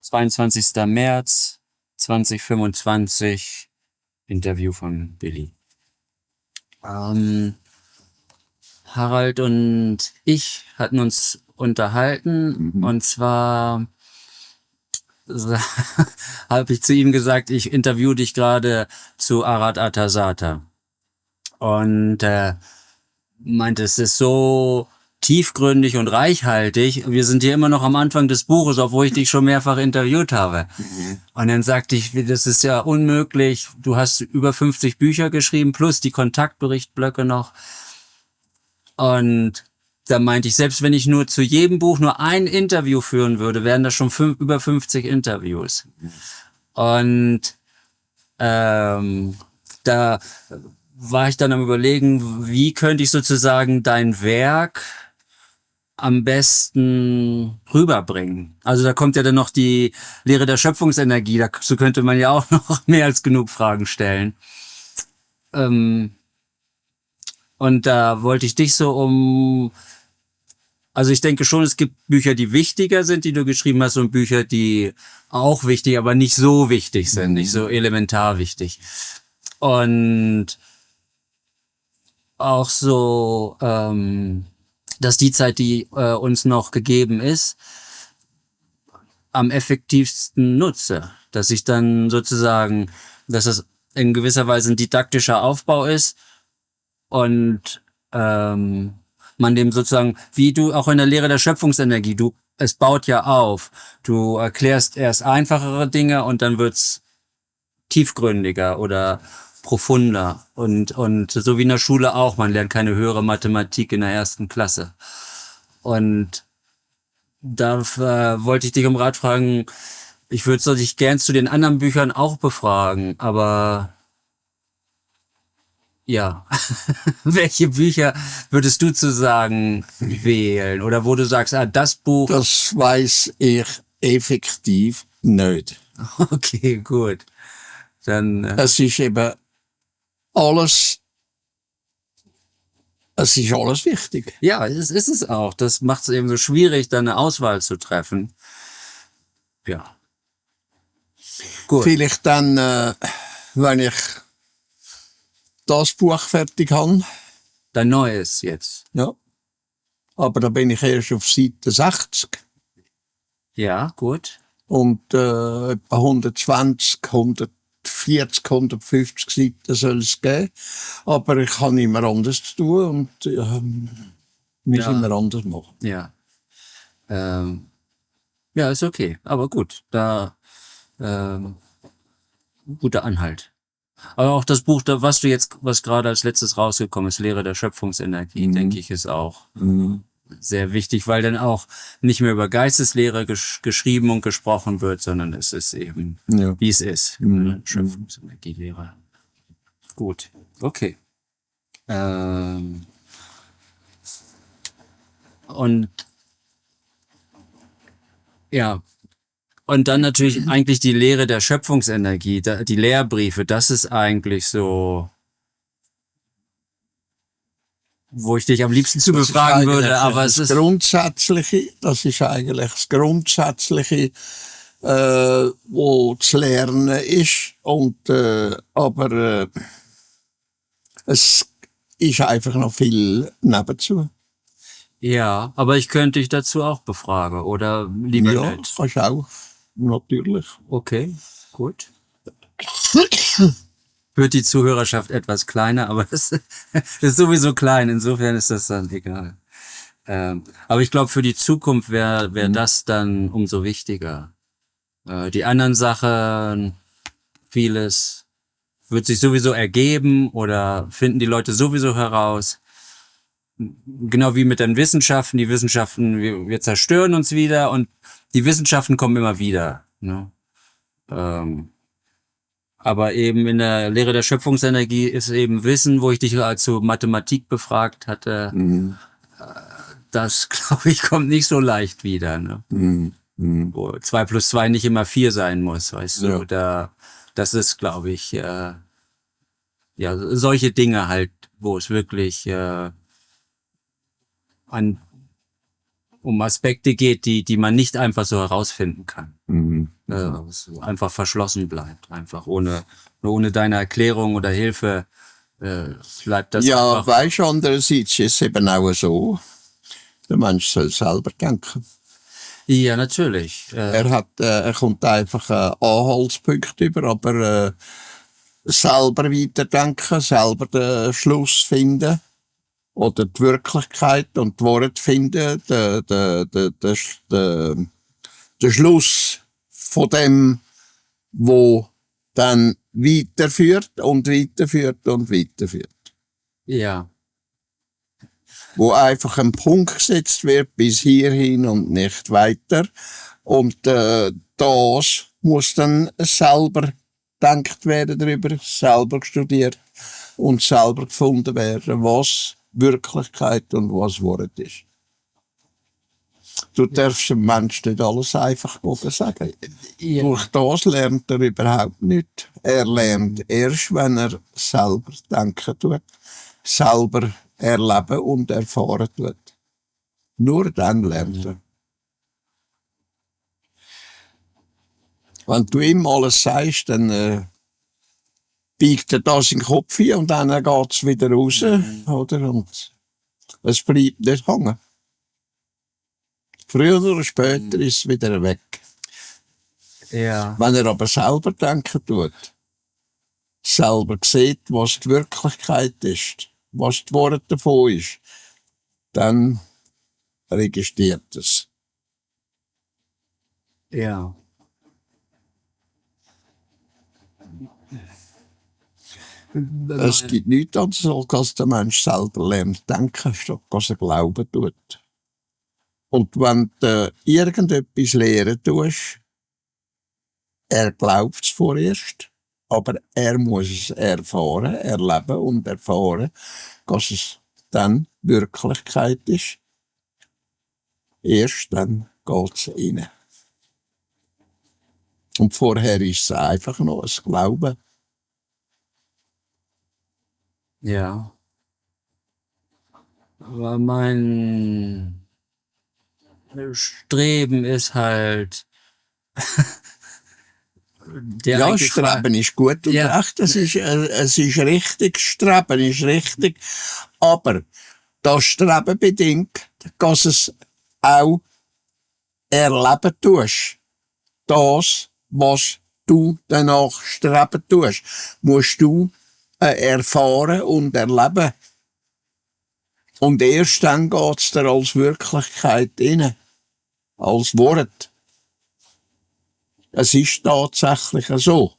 22. März 2025, Interview von Billy. Harald und ich hatten uns unterhalten und zwar habe ich zu ihm gesagt, ich interview dich gerade zu Arad Atasata. Und meinte, es ist so tiefgründig und reichhaltig. Wir sind hier immer noch am Anfang des Buches, obwohl ich dich schon mehrfach interviewt habe. Und dann sagte ich, das ist ja unmöglich. Du hast über 50 Bücher geschrieben, plus die Kontaktberichtblöcke noch. Und da meinte ich, selbst wenn ich nur zu jedem Buch nur ein Interview führen würde, wären das schon über 50 Interviews. Und da war ich dann am Überlegen, wie könnte ich sozusagen dein Werk am besten rüberbringen. Also da kommt ja dann noch die Lehre der Schöpfungsenergie, dazu könnte man ja auch noch mehr als genug Fragen stellen. Und da wollte ich dich so also ich denke schon, es gibt Bücher, die wichtiger sind, die du geschrieben hast, und Bücher, die auch wichtig, aber nicht so wichtig sind, nicht so elementar wichtig. Und auch so, dass die Zeit, die uns noch gegeben ist, am effektivsten nutze. Dass ich dann sozusagen, dass es in gewisser Weise ein didaktischer Aufbau ist und man dem sozusagen, wie du auch in der Lehre der Schöpfungsenergie, es baut ja auf. Du erklärst erst einfachere Dinge und dann wird's tiefgründiger oder profunder und so wie in der Schule auch, man lernt keine höhere Mathematik in der 1. Klasse. Und da wollte ich dich um Rat fragen, ich würde dich gern zu den anderen Büchern auch befragen, aber ja, welche Bücher würdest du zu sagen wählen? Oder wo du sagst, das Buch... Das weiss ich effektiv nicht. Okay, gut. Dann... Es ist eben alles wichtig. Ja, es ist es auch. Das macht es eben so schwierig, dann eine Auswahl zu treffen. Ja. Gut. Vielleicht dann, wenn ich das Buch fertig habe. Dein neues jetzt. Ja. Aber da bin ich erst auf Seite 60. Ja, gut. Und etwa 120, 140, 150 Seiten soll es geben. Aber ich habe immer anders zu tun und muss immer anders machen. Ja. Ja, ist okay. Aber gut, guter Anhalt. Aber auch das Buch, was gerade als letztes rausgekommen ist, Lehre der Schöpfungsenergie, denke ich, ist auch sehr wichtig, weil dann auch nicht mehr über Geisteslehre geschrieben und gesprochen wird, sondern es ist eben, wie es ist. Schöpfungsenergielehre. Gut, okay. Und ja, und dann natürlich eigentlich die Lehre der Schöpfungsenergie, die Lehrbriefe, das ist eigentlich so, wo ich dich am liebsten zu befragen würde, aber es ist... Das ist eigentlich das Grundsätzliche, wo zu lernen ist, und, aber es ist einfach noch viel nebenzu. Ja, aber ich könnte dich dazu auch befragen, oder lieber ja, nicht? Kannst du auch, natürlich. Okay, gut. Wird die Zuhörerschaft etwas kleiner, aber es ist sowieso klein, insofern ist das dann egal. Aber ich glaube, für die Zukunft wäre das dann umso wichtiger. Die anderen Sachen, vieles wird sich sowieso ergeben oder finden die Leute sowieso heraus. Genau wie mit den Wissenschaften. Die Wissenschaften, wir zerstören uns wieder und die Wissenschaften kommen immer wieder. Ne? Aber eben in der Lehre der Schöpfungsenergie ist eben Wissen, wo ich dich zu Mathematik befragt hatte. Das, glaube ich, kommt nicht so leicht wieder. Ne? Wo 2 plus 2 nicht immer 4 sein muss, weißt du. Das ist, glaube ich, ja, solche Dinge halt, wo es wirklich um Aspekte geht, die man nicht einfach so herausfinden kann. So einfach verschlossen bleibt, einfach ohne deine Erklärung oder Hilfe bleibt das Ja, einfach. weisst du, andererseits ist es eben auch so, der Mensch soll selber denken. Ja, natürlich. Er kommt einfach Anhaltspunkt über, aber selber weiterdenken, selber den Schluss finden oder die Wirklichkeit und die Worte finden, der Schluss von dem, wo dann weiterführt und weiterführt und weiterführt. Ja, Wo einfach ein Punkt gesetzt wird bis hierhin und nicht weiter. Und das muss dann selber gedacht werden darüber, selber studiert und selber gefunden werden, was Wirklichkeit und was Wort ist. Du darfst dem Menschen nicht alles einfach sagen. ja, Durch das lernt er überhaupt nicht. Er lernt erst, wenn er selber denken tut, selber erleben und erfahren tut. Nur dann lernt er. Wenn du ihm alles sagst, dann biegt er das in den Kopf hin und dann geht's wieder raus, oder? Und es bleibt nicht hängen. Früher oder später ist es wieder weg. ja, Wenn er aber selber denken tut, selber sieht, was die Wirklichkeit ist, was die Worte davon ist, dann registriert es. ja. Es gibt nichts anderes, als der Mensch selber lernt denken, statt dass er glauben tut. Und wenn du irgendetwas lehren tust, er glaubt es vorerst, aber er muss es erfahren, erleben und erfahren, dass es dann Wirklichkeit ist. Erst dann geht es rein. Und vorher ist es einfach noch ein Glauben. Ja. Aber mein Streben ist halt der Ja, eigentlich Streben ist gut und Ja. recht, es ist richtig, Streben ist richtig, aber das Streben bedingt, dass es auch erleben tust. Das, was du danach streben tust, musst du erfahren und erleben. Und erst dann geht's dir als Wirklichkeit rein, als Wort. Es ist tatsächlich so.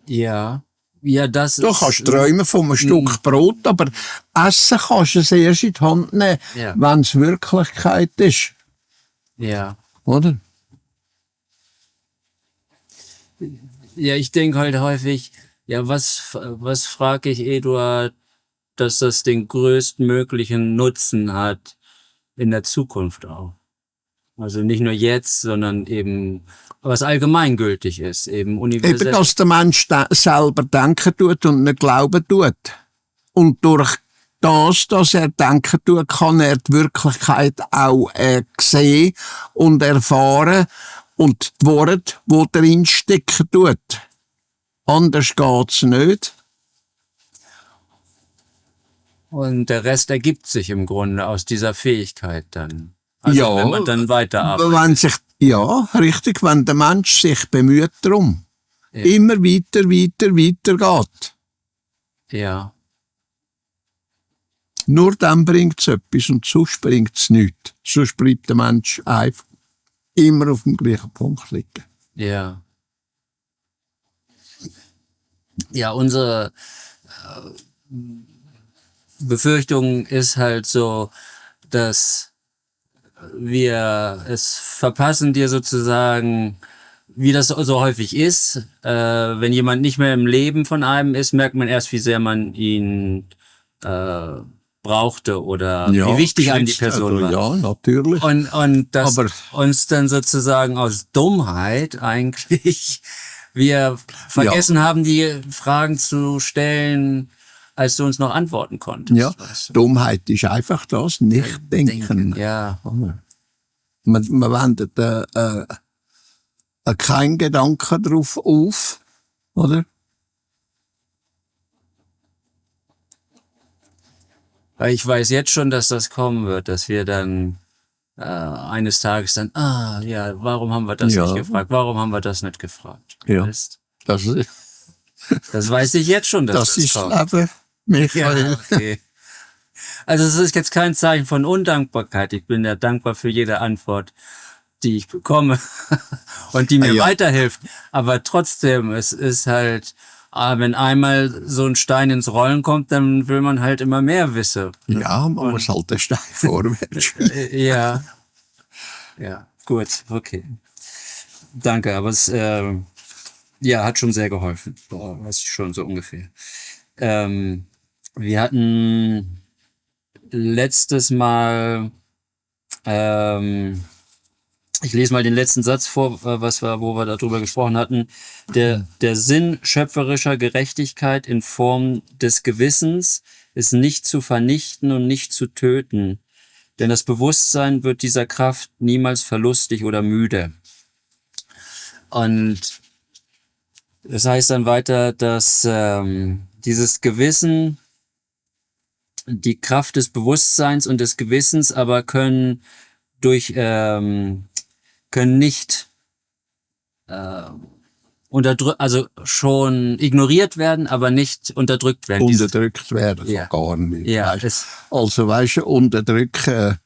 Ja. Ja, das Du ist. kannst träumen von einem Stück Brot, aber essen kannst du es erst in die Hand nehmen, Ja. wenn es Wirklichkeit ist. Ja. Oder? Ja, ich denke halt häufig, ja, was frage ich Eduard, dass das den größtmöglichen Nutzen hat in der Zukunft auch. Also nicht nur jetzt, sondern eben, was allgemeingültig ist, eben universell. Eben, dass der Mensch selber denken tut und nicht glauben tut. Und durch das, dass er denken tut, kann er die Wirklichkeit auch sehen und erfahren und die Worte, die drin stecken tut. Anders geht's nicht. Und der Rest ergibt sich im Grunde aus dieser Fähigkeit dann. Also Ja, wenn man dann weiterarbeitet. Wenn sich, ja, richtig, wenn der Mensch sich bemüht darum, Ja. immer weiter geht. Ja. Nur dann bringt es etwas und sonst bringt es nichts. Sonst bleibt der Mensch einfach immer auf dem gleichen Punkt liegen. Ja. Ja, unsere Befürchtung ist halt so, dass wir es verpassen, dir sozusagen, wie das so häufig ist, wenn jemand nicht mehr im Leben von einem ist, merkt man erst, wie sehr man ihn brauchte oder wie wichtig einem die Person war. Ja, natürlich. Und dass Aber- uns dann sozusagen aus Dummheit eigentlich wir vergessen haben, die Fragen zu stellen, als du uns noch antworten konntest. Ja, Weißt du? Dummheit ist einfach das Nicht-Denken. Ja. Man wendet keinen Gedanken drauf auf, oder? Weil ich weiß jetzt schon, dass das kommen wird, dass wir dann eines Tages dann, ja, warum haben wir das Ja. nicht gefragt? Warum haben wir das nicht gefragt? Ja. Weißt? Das, Das weiß ich jetzt schon, dass das das ist kommt. Leben, Michael. Ja, okay. Also es ist jetzt kein Zeichen von Undankbarkeit. Ich bin ja dankbar für jede Antwort, die ich bekomme und die mir Ja. weiterhilft. Aber trotzdem, es ist halt, wenn einmal so ein Stein ins Rollen kommt, dann will man halt immer mehr wissen. Ja, man muss halt den Stein vorwärts spielen. Ja. Ja, gut, okay. Danke, aber es ja, hat schon sehr geholfen. Weiß ich schon so ungefähr. Wir hatten letztes Mal, ich lese mal den letzten Satz vor, wo wir darüber gesprochen hatten. Der Sinn schöpferischer Gerechtigkeit in Form des Gewissens ist nicht zu vernichten und nicht zu töten. Denn das Bewusstsein wird dieser Kraft niemals verlustig oder müde. Und das heißt dann weiter, dass dieses Gewissen, die Kraft des Bewusstseins und des Gewissens aber können nicht also schon ignoriert werden, aber nicht unterdrückt werden. Unterdrückt werden Ja. kann gar nicht. Ja, weisst. Also weißt du, unterdrücken,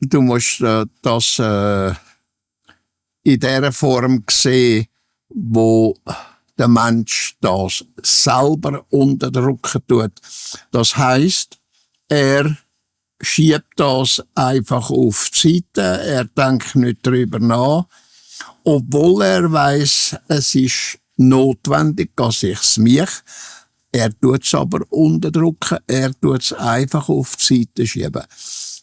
du musst das in der Form sehen, wo der Mensch das selber unterdrücken tut. Das heisst, er schiebt das einfach auf die Seite, er denkt nicht darüber nach, obwohl er weiss, es ist notwendig, dass ich's mich. Er tut's aber unterdrücken, er tut's einfach auf die Seite schieben.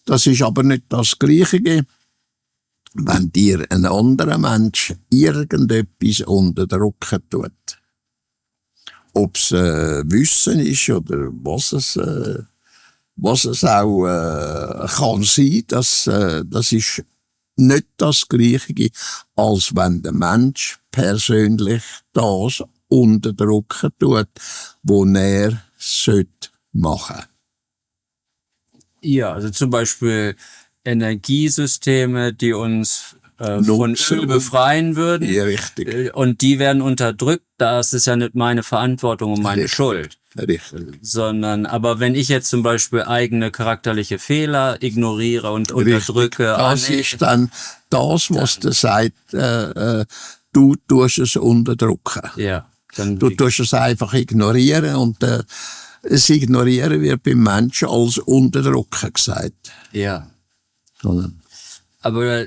Das ist aber nicht das Gleiche, wenn dir ein anderer Mensch irgendetwas unterdrücken tut. Ob's Wissen ist oder was es auch kann sein, das ist nicht das Gleiche, als wenn der Mensch persönlich das unterdrücken tut, was er machen sollte. Ja, also zum Beispiel Energiesysteme, die uns von Nutzen Öl befreien würden. Ja, richtig. Und die werden unterdrückt. Das ist ja nicht meine Verantwortung und meine Richtig. Schuld. Richtig. Aber wenn ich jetzt zum Beispiel eigene charakterliche Fehler ignoriere und unterdrücke, Das ist dann das, was der sagt, du tust es unterdrücken. ja, dann Du tust es einfach ignorieren und das Ignorieren wird beim Menschen als Unterdrücken gesagt. ja. Oder? Aber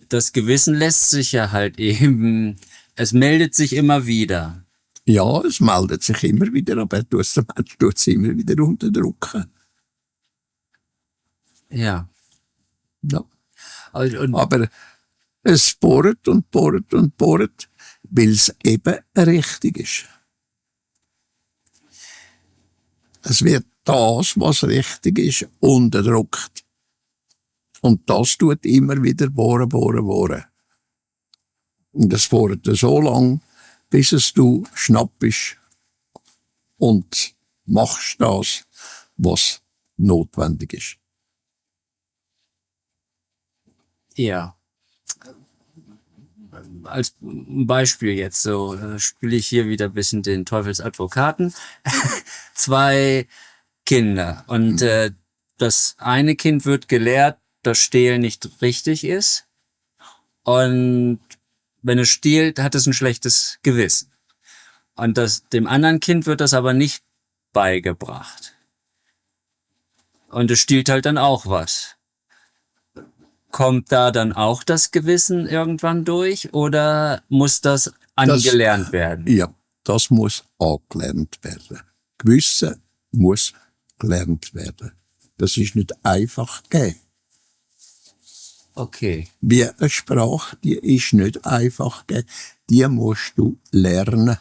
das Gewissen lässt sich ja halt eben, es meldet sich immer wieder. Ja, es meldet sich immer wieder, aber der Mensch tut es immer wieder unterdrücken. Ja. Ja. Und Aber es bohrt und bohrt und bohrt, weil es eben richtig ist. Es wird das, was richtig ist, unterdrückt. Und das tut immer wieder bohren, bohren, bohren. Und das bohrt so lang, bis es du schnappst und machst das, was notwendig ist. ja. Als Beispiel jetzt so, spiele ich hier wieder ein bisschen den Teufelsadvokaten. 2 Kinder. Und das eine Kind wird gelehrt, dass Stehlen nicht richtig ist. Und wenn es stiehlt, hat es ein schlechtes Gewissen. Und dem anderen Kind wird das aber nicht beigebracht. Und es stiehlt halt dann auch was. Kommt da dann auch das Gewissen irgendwann durch oder muss das angelernt werden? Ja, das muss angelernt werden. Gewissen muss gelernt werden. Das ist nicht einfach gegeben. Okay. Wie eine Sprache, die ist nicht einfach gegeben. Die musst du lernen.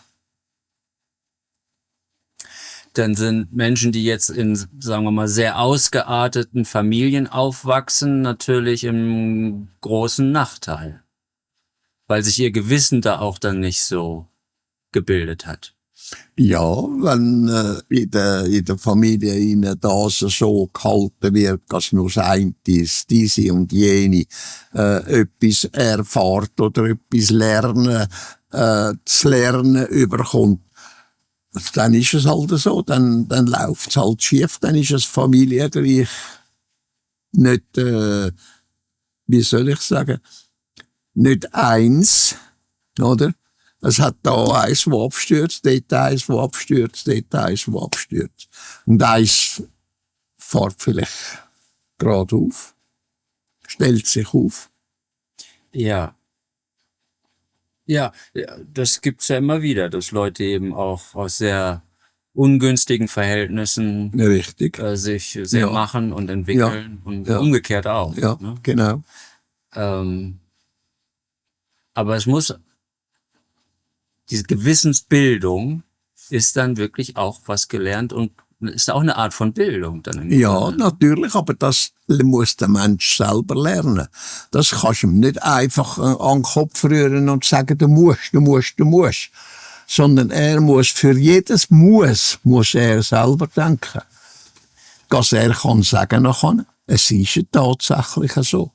dann sind Menschen, die jetzt in, sagen wir mal, sehr ausgearteten Familien aufwachsen, natürlich im großen Nachteil, weil sich ihr Gewissen da auch dann nicht so gebildet hat. Ja, wenn in der Familie ihnen das so gehalten wird, dass nur das eine ist, diese und jene etwas erfahrt oder etwas lernen, zu lernen überkommt, dann ist es halt so, dann läuft es halt schief, dann ist es familiengleich nicht, wie soll ich sagen, nicht eins, oder? Es hat da eins, wo abstürzt, dort eins, wo abstürzt, dort eins, wo abstürzt. Und eins fährt vielleicht gerade auf, stellt sich auf. Ja. Ja, das gibt's ja immer wieder, dass Leute eben auch aus sehr ungünstigen Verhältnissen Richtig. sich sehr Ja. machen und entwickeln und Ja. umgekehrt auch. Ja, Ne? genau. Aber es muss, diese Gewissensbildung ist dann wirklich auch was gelernt und ist auch eine Art von Bildung dann im Ja, Grunde. natürlich, aber das muss der Mensch selber lernen. Das kannst du ihm nicht einfach an den Kopf rühren und sagen, du musst. Sondern er muss für jedes muss er selber denken. Dass er kann sagen kann, es ist ja tatsächlich so.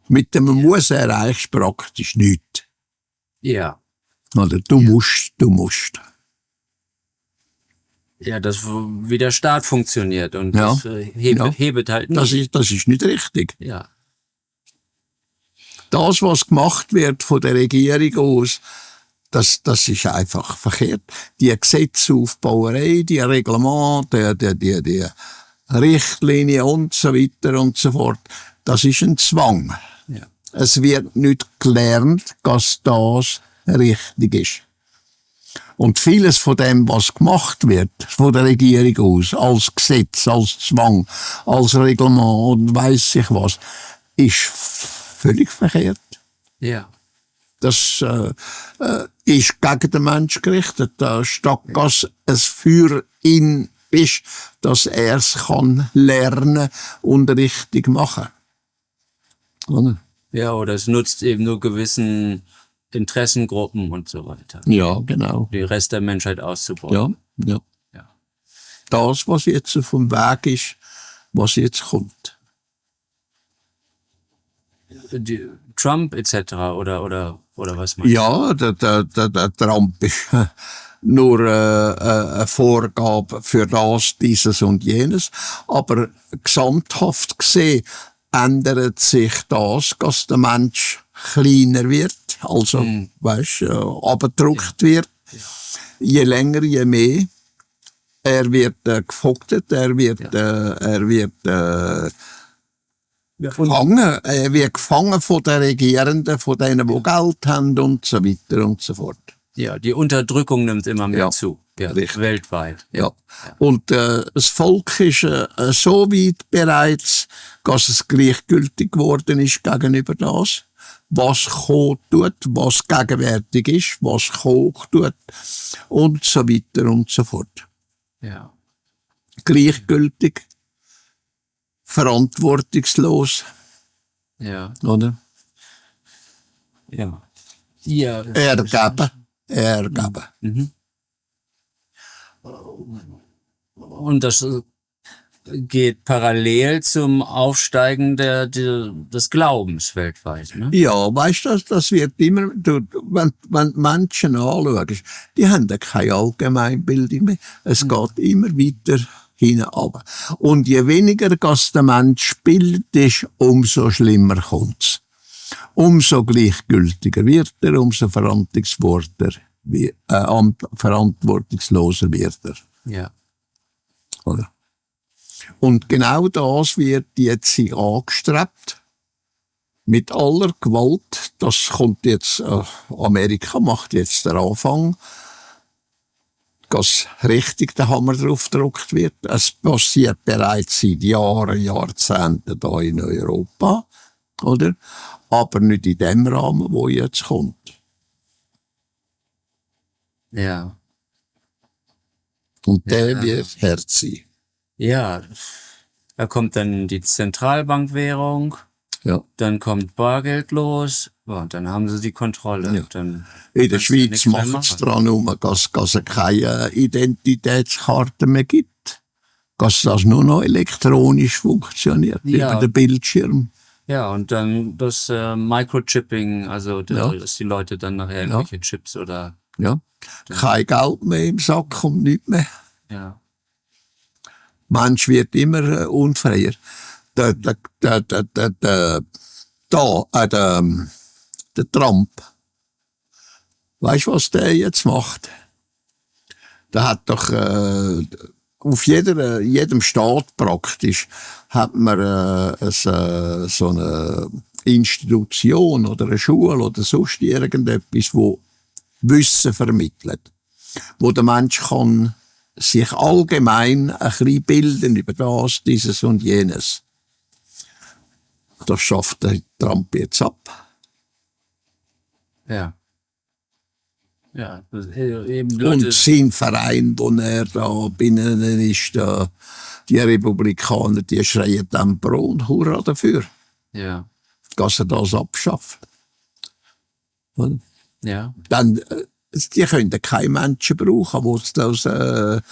Mit dem Muss erreichst du praktisch nichts. Ja. Oder du musst. Ja, das, wie der Staat funktioniert und Ja. das hebet halt nicht. Das ist nicht richtig. Ja. Das, was gemacht wird von der Regierung aus, das ist einfach verkehrt. Die Gesetzaufbauerei, die Reglemente, die Richtlinien und so weiter und so fort, das ist ein Zwang. Ja. Es wird nicht gelernt, dass das richtig ist. Und vieles von dem, was gemacht wird, von der Regierung aus, als Gesetz, als Zwang, als Reglement und weiss ich was, ist völlig verkehrt. Ja. Das ist gegen den Menschen gerichtet, statt dass es für ihn ist, dass er es kann lernen und richtig machen. Oder? Ja, oder es nutzt eben nur gewissen Interessengruppen und so weiter. Ja, genau. Den Rest der Menschheit auszubeuten. Ja. Ja. Das, was jetzt vom Weg ist, was jetzt kommt. Die Trump etc. oder was meinst du? Ja, der Trump ist nur eine Vorgabe für das, dieses und jenes. Aber gesamthaft gesehen ändert sich das, dass der Mensch kleiner wird, also abgedrückt wird. Ja. Je länger, je mehr. Er wird gefoltert, er wird gefangen. Er wird gefangen von den Regierenden, von denen, die Geld haben und so weiter und so fort. Ja, die Unterdrückung nimmt immer mehr Ja. zu. Ja, Richtig. weltweit. Ja. Und das Volk ist so weit bereits, dass es gleichgültig geworden ist gegenüber das, was kommen tut, was gegenwärtig ist, was kommen tut und so weiter und so fort. Ja. Gleichgültig, verantwortungslos, Ja. oder? Ja. Ja. Ergeben. Mhm. Und das geht parallel zum Aufsteigen des Glaubens weltweit. Ne? Ja, weißt du, das wird immer, wenn Menschen anschaust, die haben ja keine Allgemeinbildung mehr. Es geht immer weiter hinab. Und je weniger dass der Mensch bildet ist, umso schlimmer kommt's. Umso gleichgültiger wird er, umso verantwortungsloser wird er. Ja. Oder? Und genau das wird jetzt angestrebt. Mit aller Gewalt. Das kommt jetzt, Amerika macht jetzt den Anfang, dass richtig der Hammer drauf gedrückt wird. Es passiert bereits seit Jahren, Jahrzehnten da in Europa, oder? Aber nicht in dem Rahmen, wo jetzt kommt. Ja. Und der wird hart sein. Ja. Da kommt dann die Zentralbankwährung, Ja. dann kommt Bargeld los, und dann haben sie die Kontrolle. Ja. Dann In der kannst du ja Schweiz nichts mehr machen sie machen. dran um, dass es keine Identitätskarte mehr gibt. Dass das nur noch elektronisch funktioniert, Ja. über den Bildschirm. Ja, und dann das Microchipping, also Ja. dass die Leute dann nachher irgendwelche Chips oder Ja. Kein Geld mehr im Sack und nichts mehr. ja. Mensch wird immer unfreier. Der Trump. Weißt du, was der jetzt macht? Der hat doch auf jedem Staat praktisch hat man so eine Institution oder eine Schule oder sonst irgendetwas, wo Wissen vermittelt, wo der Mensch kann sich allgemein ein bisschen bilden über das, dieses und jenes. Das schafft der Trump jetzt ab. Ja. Ja, eben Leute. Und sein Verein, wo er da binnen ist, da, die Republikaner, die schreien dann Pro und Hurra dafür, Ja. dass er das abschafft. Und Ja. dann, die können keine Menschen brauchen, die das, selber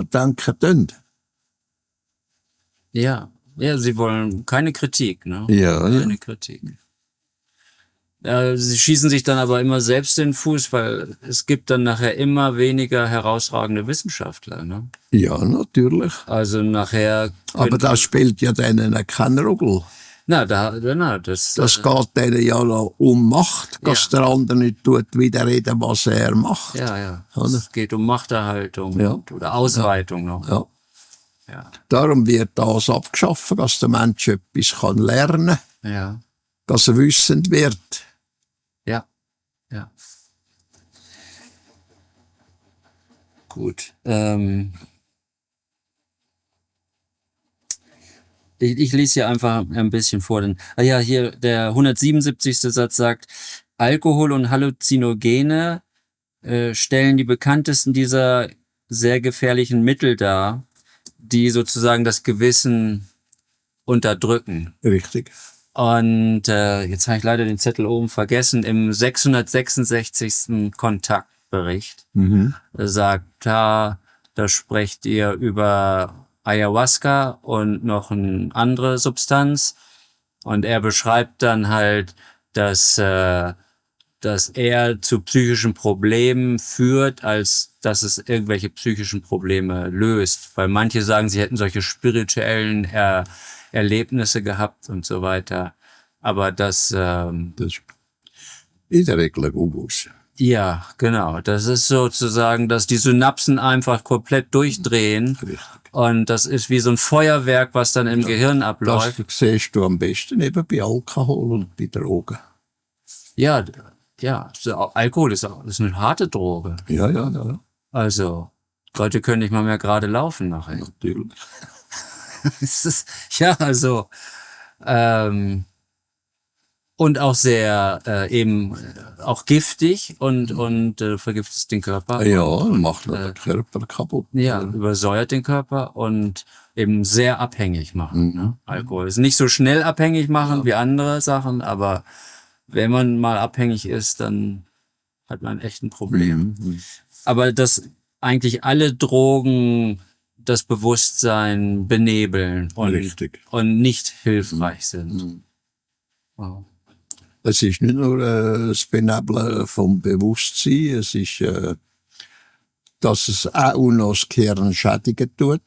denken können. Ja. Ja, sie wollen keine Kritik, ne? Ja, Keine Kritik. Sie schießen sich dann aber immer selbst in den Fuß, weil es gibt dann nachher immer weniger herausragende Wissenschaftler, ne? Ja, natürlich. Also nachher. Aber das spielt ja denen keine Rolle. Das Das geht denen ja noch um Macht, dass Ja. der andere nicht tut, widerreden, was er macht. ja. Oder? Es geht um Machterhaltung Ja. oder Ausweitung noch. Ja. Ja. Darum wird das abgeschafft, dass der Mensch etwas lernen kann, Ja. dass er wissend wird. Ja. Ja. Gut. Ich lese hier einfach ein bisschen vor. Hier der 177. Satz sagt, Alkohol und Halluzinogene stellen die bekanntesten dieser sehr gefährlichen Mittel dar, die sozusagen das Gewissen unterdrücken. Richtig. Und jetzt habe ich leider den Zettel oben vergessen. Im 666. Kontaktbericht sagt, da sprecht ihr über Ayahuasca und noch eine andere Substanz. Und er beschreibt dann halt, dass er zu psychischen Problemen führt, als dass es irgendwelche psychischen Probleme löst. Weil manche sagen, sie hätten solche spirituellen Erlebnisse gehabt und so weiter. Aber Das ist in der Regel gut. ja, genau. Das ist sozusagen, dass die Synapsen einfach komplett durchdrehen. Richtig. Und das ist wie so ein Feuerwerk, was dann im Gehirn Das abläuft. siehst du am besten eben bei Alkohol und bei Drogen. Ja, Alkohol ist eine harte Droge. Ja. Also, Leute können nicht mal mehr gerade laufen nachher. Natürlich. Und auch sehr auch giftig und vergiftet den Körper. Ja, macht den Körper kaputt. Ja, übersäuert den Körper und eben sehr abhängig machen. Ne? Alkohol ist nicht so schnell abhängig machen wie andere Sachen, aber wenn man mal abhängig ist, dann hat man echt ein Problem. Aber dass eigentlich alle Drogen das Bewusstsein benebeln Richtig. und nicht hilfreich sind. Wow. Es ist nicht nur das Benebeln vom Bewusstsein, es ist, dass es auch noch das Gehirn schädigen tut.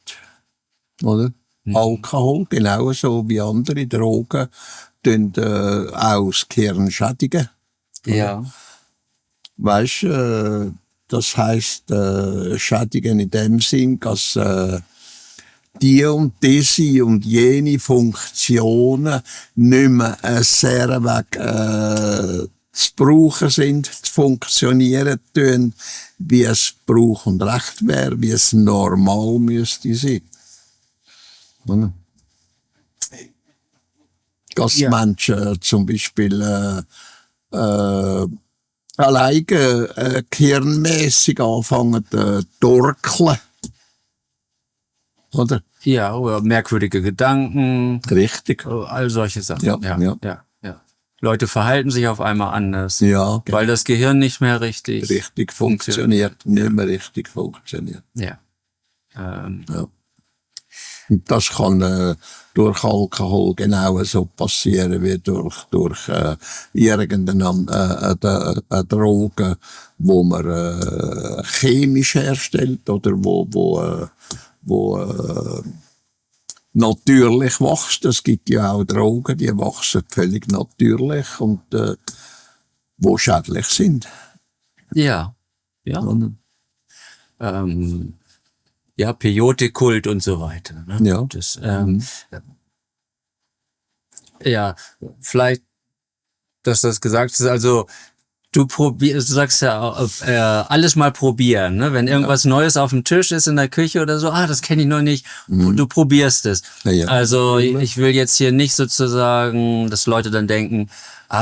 Oder? Alkohol, genauso wie andere Drogen, tun auch das Gehirn schädigen. Ja. Weißt du, das heisst, schädigen in dem Sinn, dass die und diese und jene Funktionen nicht mehr sehr weg zu brauchen sind, zu funktionieren tun, wie es Brauch und Recht wäre, wie es normal müsste sein. Dass Menschen zum Beispiel alleine gehirnmässig anfangen zu torkeln. Oder? Ja, oder merkwürdige Gedanken, Richtig. all solche Sachen. Ja, Ja, ja. ja, ja. Leute verhalten sich auf einmal anders, Ja, weil das Gehirn nicht mehr richtig funktioniert. Nicht mehr richtig funktioniert. Ja. Ja. Und das kann durch Alkohol genau so passieren wie durch irgendeine Droge, wo man chemisch herstellt oder wo natürlich wächst. Es gibt ja auch Drogen, die wachsen völlig natürlich und wo schädlich sind. Ja. Ja. Ja, Peyote-Kult und so weiter. Ne? Ja. Das, ja, vielleicht, dass das gesagt ist, also du sagst ja alles mal probieren, ne? Wenn irgendwas Neues auf dem Tisch ist in der Küche oder so, das kenne ich noch nicht, du probierst es. Ja. Also ich will jetzt hier nicht sozusagen, dass Leute dann denken,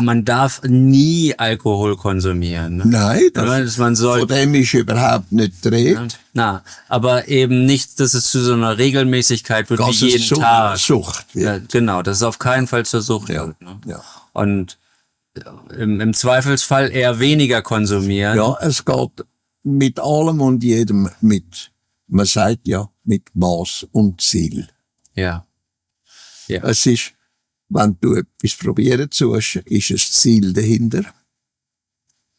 man darf nie Alkohol konsumieren. Ne? Nein, Man soll, von dem ist überhaupt nicht die Rede. Na, aber eben nicht, dass es zu so einer Regelmäßigkeit wird, Dass wie es jeden Tag. Sucht wird. Ja, genau, dass es auf keinen Fall zur Sucht Ja. wird. Ne? Ja. Und im Zweifelsfall eher weniger konsumieren. Ja, es geht mit allem und jedem mit. Man sagt ja, mit Maß und Ziel. Ja. Ja. Es ist, wenn du etwas probieren tust, ist ein Ziel dahinter.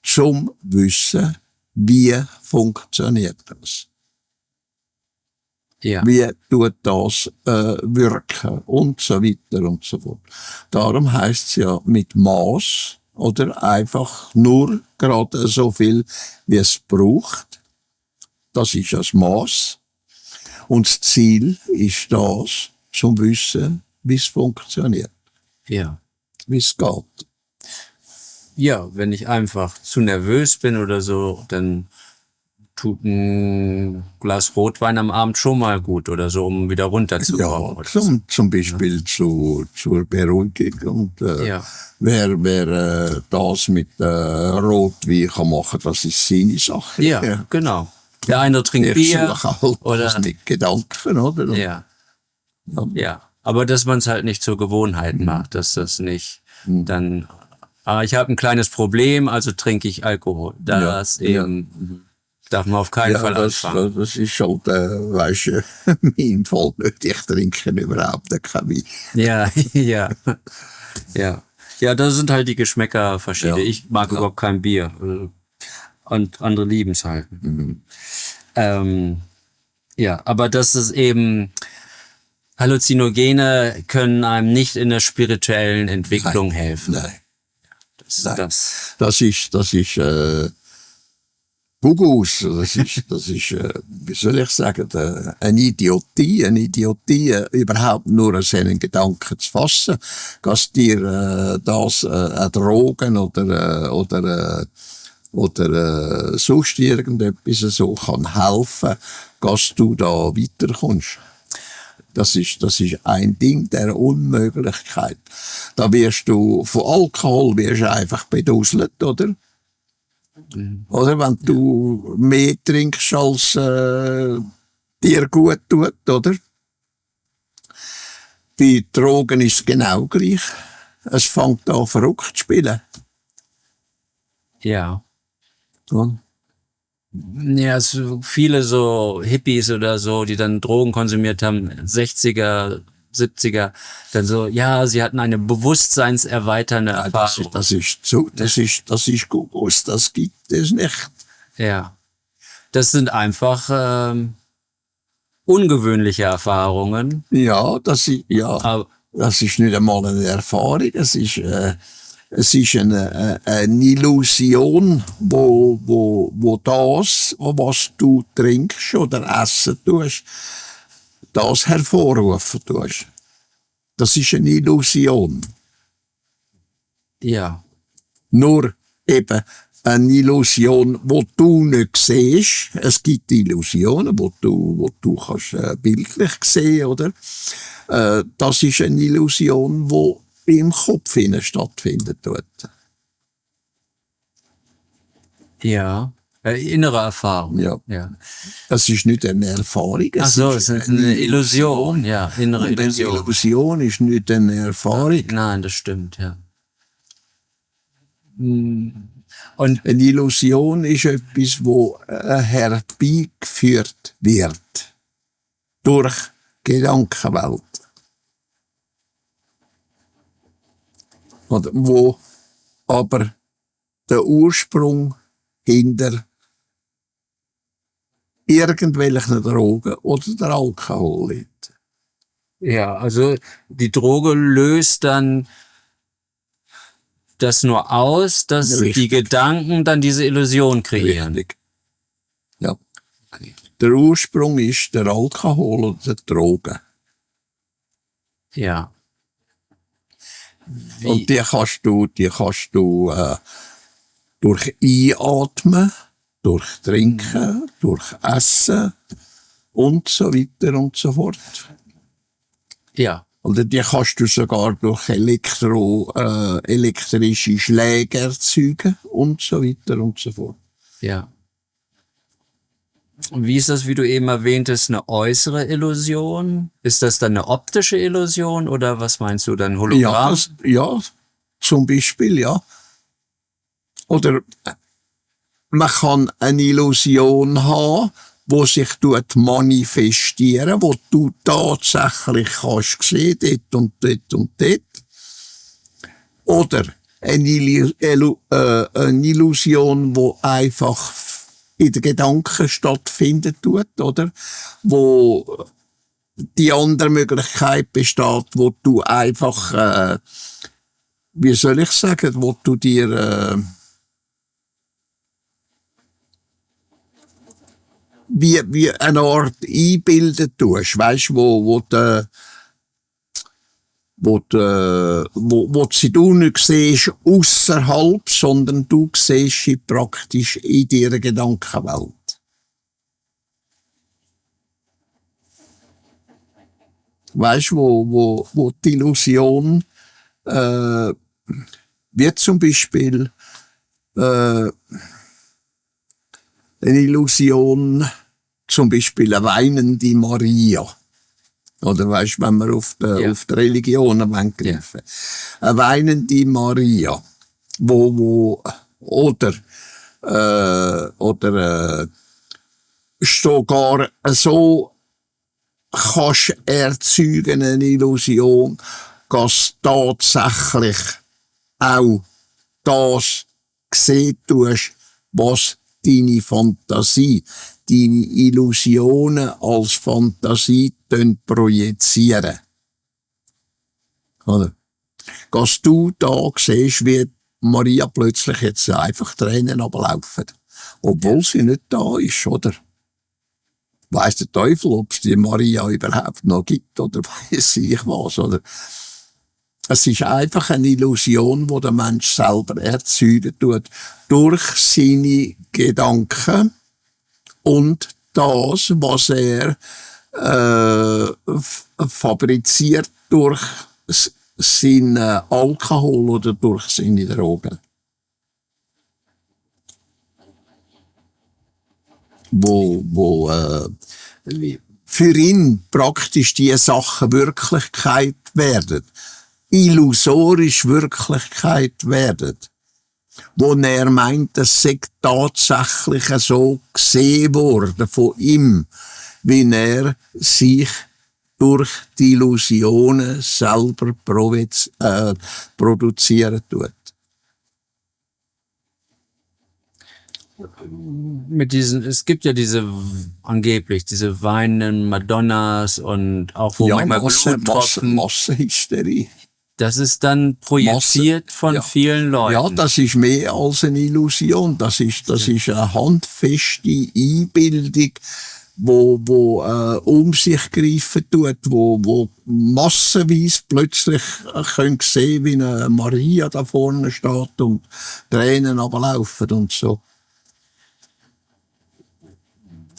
Zum Wissen, wie funktioniert das? Ja. Wie tut das wirken? Und so weiter und so fort. Darum heisst es ja mit Maß oder einfach nur gerade so viel, wie es braucht. Das ist das Maß. Und das Ziel ist das, zum Wissen, wie es funktioniert, Ja. wie es geht. Ja, wenn ich einfach zu nervös bin oder so, dann tut ein Glas Rotwein am Abend schon mal gut oder so, um wieder runterzukommen. Ja, oder so. zum Beispiel zur Beruhigung. Und Ja. wer das mit Rotwein kann machen, das ist seine Sache. Ja, genau. Der eine trinkt Ich Bier suche halt oder das mit Gedanken, oder? Und, ja. Ja, aber dass man es halt nicht zur Gewohnheit macht, dass das nicht dann, ich habe ein kleines Problem, also trinke ich Alkohol. Das eben darf man auf keinen Fall anfangen. das ist halt, weißt du, mein Fall nicht. Ich trinke überhaupt kein Wein. Ja, ja, ja. Ja, da sind halt die Geschmäcker verschieden. Ja. Ich mag überhaupt kein Bier. Und andere lieben es halt. Ja, aber das ist eben, Halluzinogene können einem nicht in der spirituellen Entwicklung helfen. Nein. Das Das ist Bugus. Das ist, wie soll ich sagen, eine Idiotie, überhaupt nur an seinen Gedanken zu fassen, dass dir das Drogen oder sonst irgendetwas so kann helfen, dass du da weiterkommst. Das ist ein Ding der Unmöglichkeit. Da wirst du, von Alkohol wirst du einfach beduselt, oder? Oder wenn du mehr trinkst, als dir gut tut, oder? Bei Drogen ist es genau gleich. Es fängt an verrückt zu spielen. ja. Oder? Ja, viele so Hippies oder so, die dann Drogen konsumiert haben, 60er, 70er, dann so, ja, sie hatten eine bewusstseinserweiternde Erfahrung. Das ist Gugus, das gibt es nicht. Ja. Das sind einfach ungewöhnliche Erfahrungen. Ja, das ist nicht einmal eine Erfahrung, es ist eine Illusion, wo das, was du trinkst oder essen tust, das hervorrufen tust. Das ist eine Illusion. Ja. Nur eben eine Illusion, wo du nicht siehst. Es gibt Illusionen, wo du kannst bildlich sehen, oder? Das ist eine Illusion, wo im Kopf stattfindet dort. Ja. Innere Erfahrung. Ja. Ja. Das ist nicht eine Erfahrung. Ach so, es ist eine Illusion. Ja, innere Und eine Illusion. Illusion ist nicht eine Erfahrung. Nein, das stimmt, ja. Und Eine Illusion ist etwas, wo herbeigeführt wird durch Gedankenwelt. Oder wo aber der Ursprung hinter irgendwelchen Drogen oder der Alkohol liegt. ja, also die Droge löst dann das nur aus, dass Richtig. die Gedanken dann diese Illusion kreieren. Richtig. Ja. Der Ursprung ist der Alkohol oder die Drogen. Ja. Und die kannst du durch Einatmen, durch Trinken, durch Essen und so weiter und so fort. Ja. Oder die kannst du sogar durch elektrische Schläge erzeugen und so weiter und so fort. Ja. Und wie ist das, wie du eben erwähntest, eine äußere Illusion? Ist das dann eine optische Illusion oder was meinst du dann, Hologramm? Ja, zum Beispiel, ja. Oder man kann eine Illusion haben, wo sich manifestieren, wo du tatsächlich kannst sehen, dort und dort und dort. Oder eine Illusion, wo einfach in den Gedanken stattfindet tut, oder? Wo die andere Möglichkeit besteht, wo du einfach, wie soll ich sagen, wo du dir wie eine Art einbilden tust, weißt, wo du nicht siehst ausserhalb, sondern du siehst sie praktisch in deiner Gedankenwelt. Weißt, wo die Illusion, wie zum Beispiel, eine Illusion, zum Beispiel eine weinende Maria. Oder weißt, wenn wir auf die Religionen greifen. Eine weinende Maria, oder sogar so kannst erzeugen eine Illusion, dass tatsächlich auch das sehen tust, was deine Fantasie, deine Illusionen als Fantasie projizieren. Oder? Dass du da siehst, wie Maria plötzlich jetzt einfach Tränen ablaufen. Obwohl sie nicht da ist, oder? Weiss der Teufel, ob es die Maria überhaupt noch gibt, oder weiss ich was, oder? Es ist einfach eine Illusion, die der Mensch selber erzeugen tut, durch seine Gedanken und das, was er fabriziert durch seinen Alkohol oder durch seine Drogen. Wo für ihn praktisch die Sachen Wirklichkeit werden, illusorisch Wirklichkeit werden, wo er meint, es sei tatsächlich so gesehen worden von ihm, wie er sich durch die Illusionen selber produzieren tut. Es gibt ja angeblich diese weinenden Madonnas und auch wo manchmal Bluttropfen. Massenhysterie. Das ist dann projiziert von vielen Leuten. Ja, das ist mehr als eine Illusion. Das ist eine handfeste Einbildung, wo um sich greifen tut, wo massenweise plötzlich können sehen, wie eine Maria da vorne steht und Tränen ablaufen und so.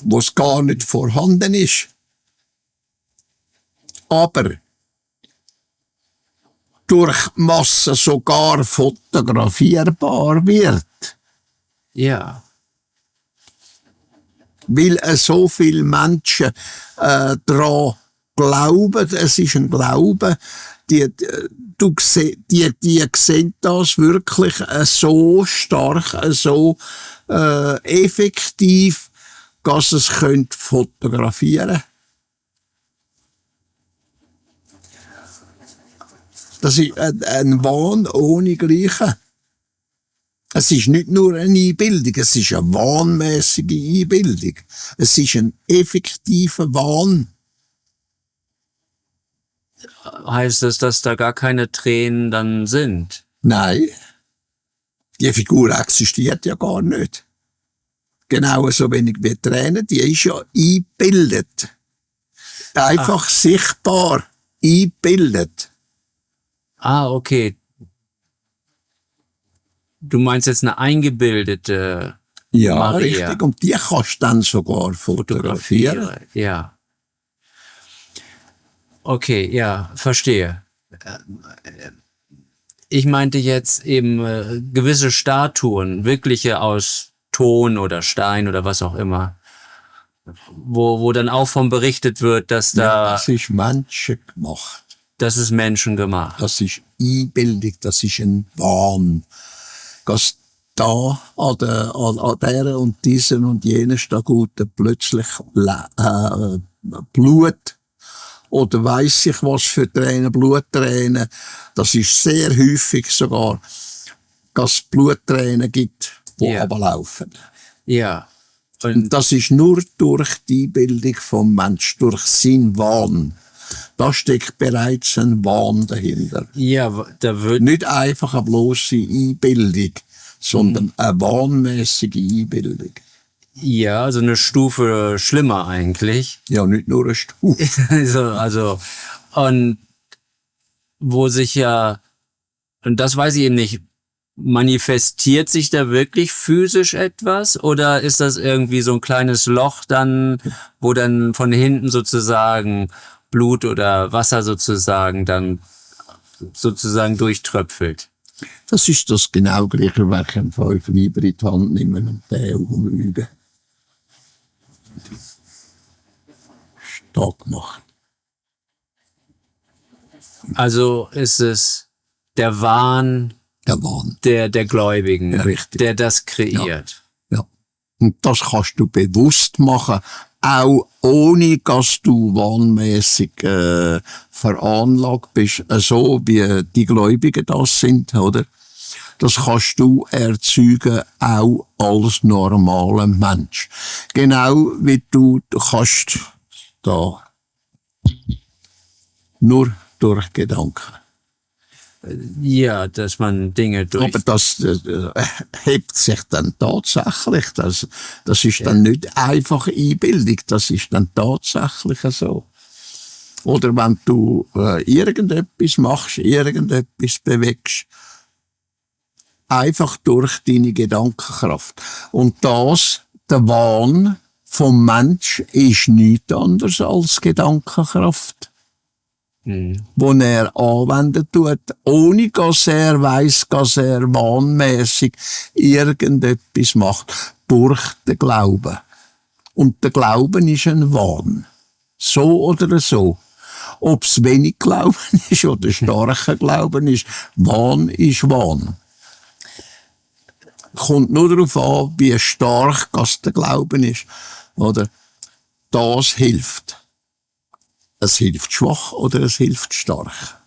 Wo es gar nicht vorhanden ist. Aber durch Masse sogar fotografierbar wird. Ja. Weil so viele Menschen daran glauben, es ist ein Glaube, die sehen das wirklich so stark, so effektiv, dass es könnt fotografieren. Das ist ein Wahn ohne Gleichen. Es ist nicht nur eine Einbildung, es ist eine wahnmäßige Einbildung. Es ist ein effektiver Wahn. Heißt das, dass da gar keine Tränen dann sind? Nein, die Figur existiert ja gar nicht. Genauso wenig wie Tränen, die ist ja eingebildet. Einfach sichtbar eingebildet. Okay. Du meinst jetzt eine eingebildete Ja, Maria. richtig. Und die kannst du dann sogar fotografieren. Ja. Okay, ja, verstehe. Ich meinte jetzt eben gewisse Statuen, wirkliche aus Ton oder Stein oder was auch immer, wo dann auch von berichtet wird, dass da, Das ist menschengemacht. das ist menschengemacht. Das ist Einbildung, das ist ein Wahn. Dass da an der und diesen und jenen Statuten plötzlich Blut oder weiss ich was für Tränen, Bluttränen, das ist sehr häufig sogar, dass es Bluttränen gibt, die runterlaufen. Ja. Und das ist nur durch die Bildung vom Mensch, durch seinen Wahn. Da steckt bereits ein Wahn dahinter. Ja, da wird Nicht einfach eine bloße Einbildung, sondern eine wahnmäßige Einbildung. ja, also eine Stufe schlimmer eigentlich. Ja, nicht nur eine Stufe. also, und wo sich ja, und das weiß ich eben nicht, manifestiert sich da wirklich physisch etwas oder ist das irgendwie so ein kleines Loch dann, wo dann von hinten sozusagen Blut oder Wasser sozusagen dann sozusagen durchtröpfelt? Das ist das genau gleiche, wenn ich einen 5 Lieber in die Hand nehme und den umlüge. Stark gemacht. Also ist es der Wahn Der Wahn. der Gläubigen, Ja, richtig. der das kreiert. Ja. Und das kannst du bewusst machen, auch ohne, dass du wahnmäßig veranlagt bist, so wie die Gläubigen das sind, oder? Das kannst du erzeugen, auch als normaler Mensch. Genau wie du kannst da nur durch Gedanken. Ja, dass man Dinge durch... Aber das hebt sich dann tatsächlich. Das ist dann nicht einfach Einbildung, das ist dann tatsächlich so. Oder wenn du irgendetwas machst, irgendetwas bewegst, einfach durch deine Gedankenkraft. Und das, der Wahn vom Mensch, ist nichts anderes als Gedankenkraft. Wo er anwenden tut, ohne dass er weiss, dass er wahnmäßig irgendetwas macht, durch den Glauben. Und der Glauben ist ein Wahn. So oder so. Ob es wenig Glauben ist oder starker Glauben ist, Wahn ist Wahn. Kommt nur darauf an, wie stark das der Glauben ist. Oder das hilft. Es hilft schwach oder es hilft stark.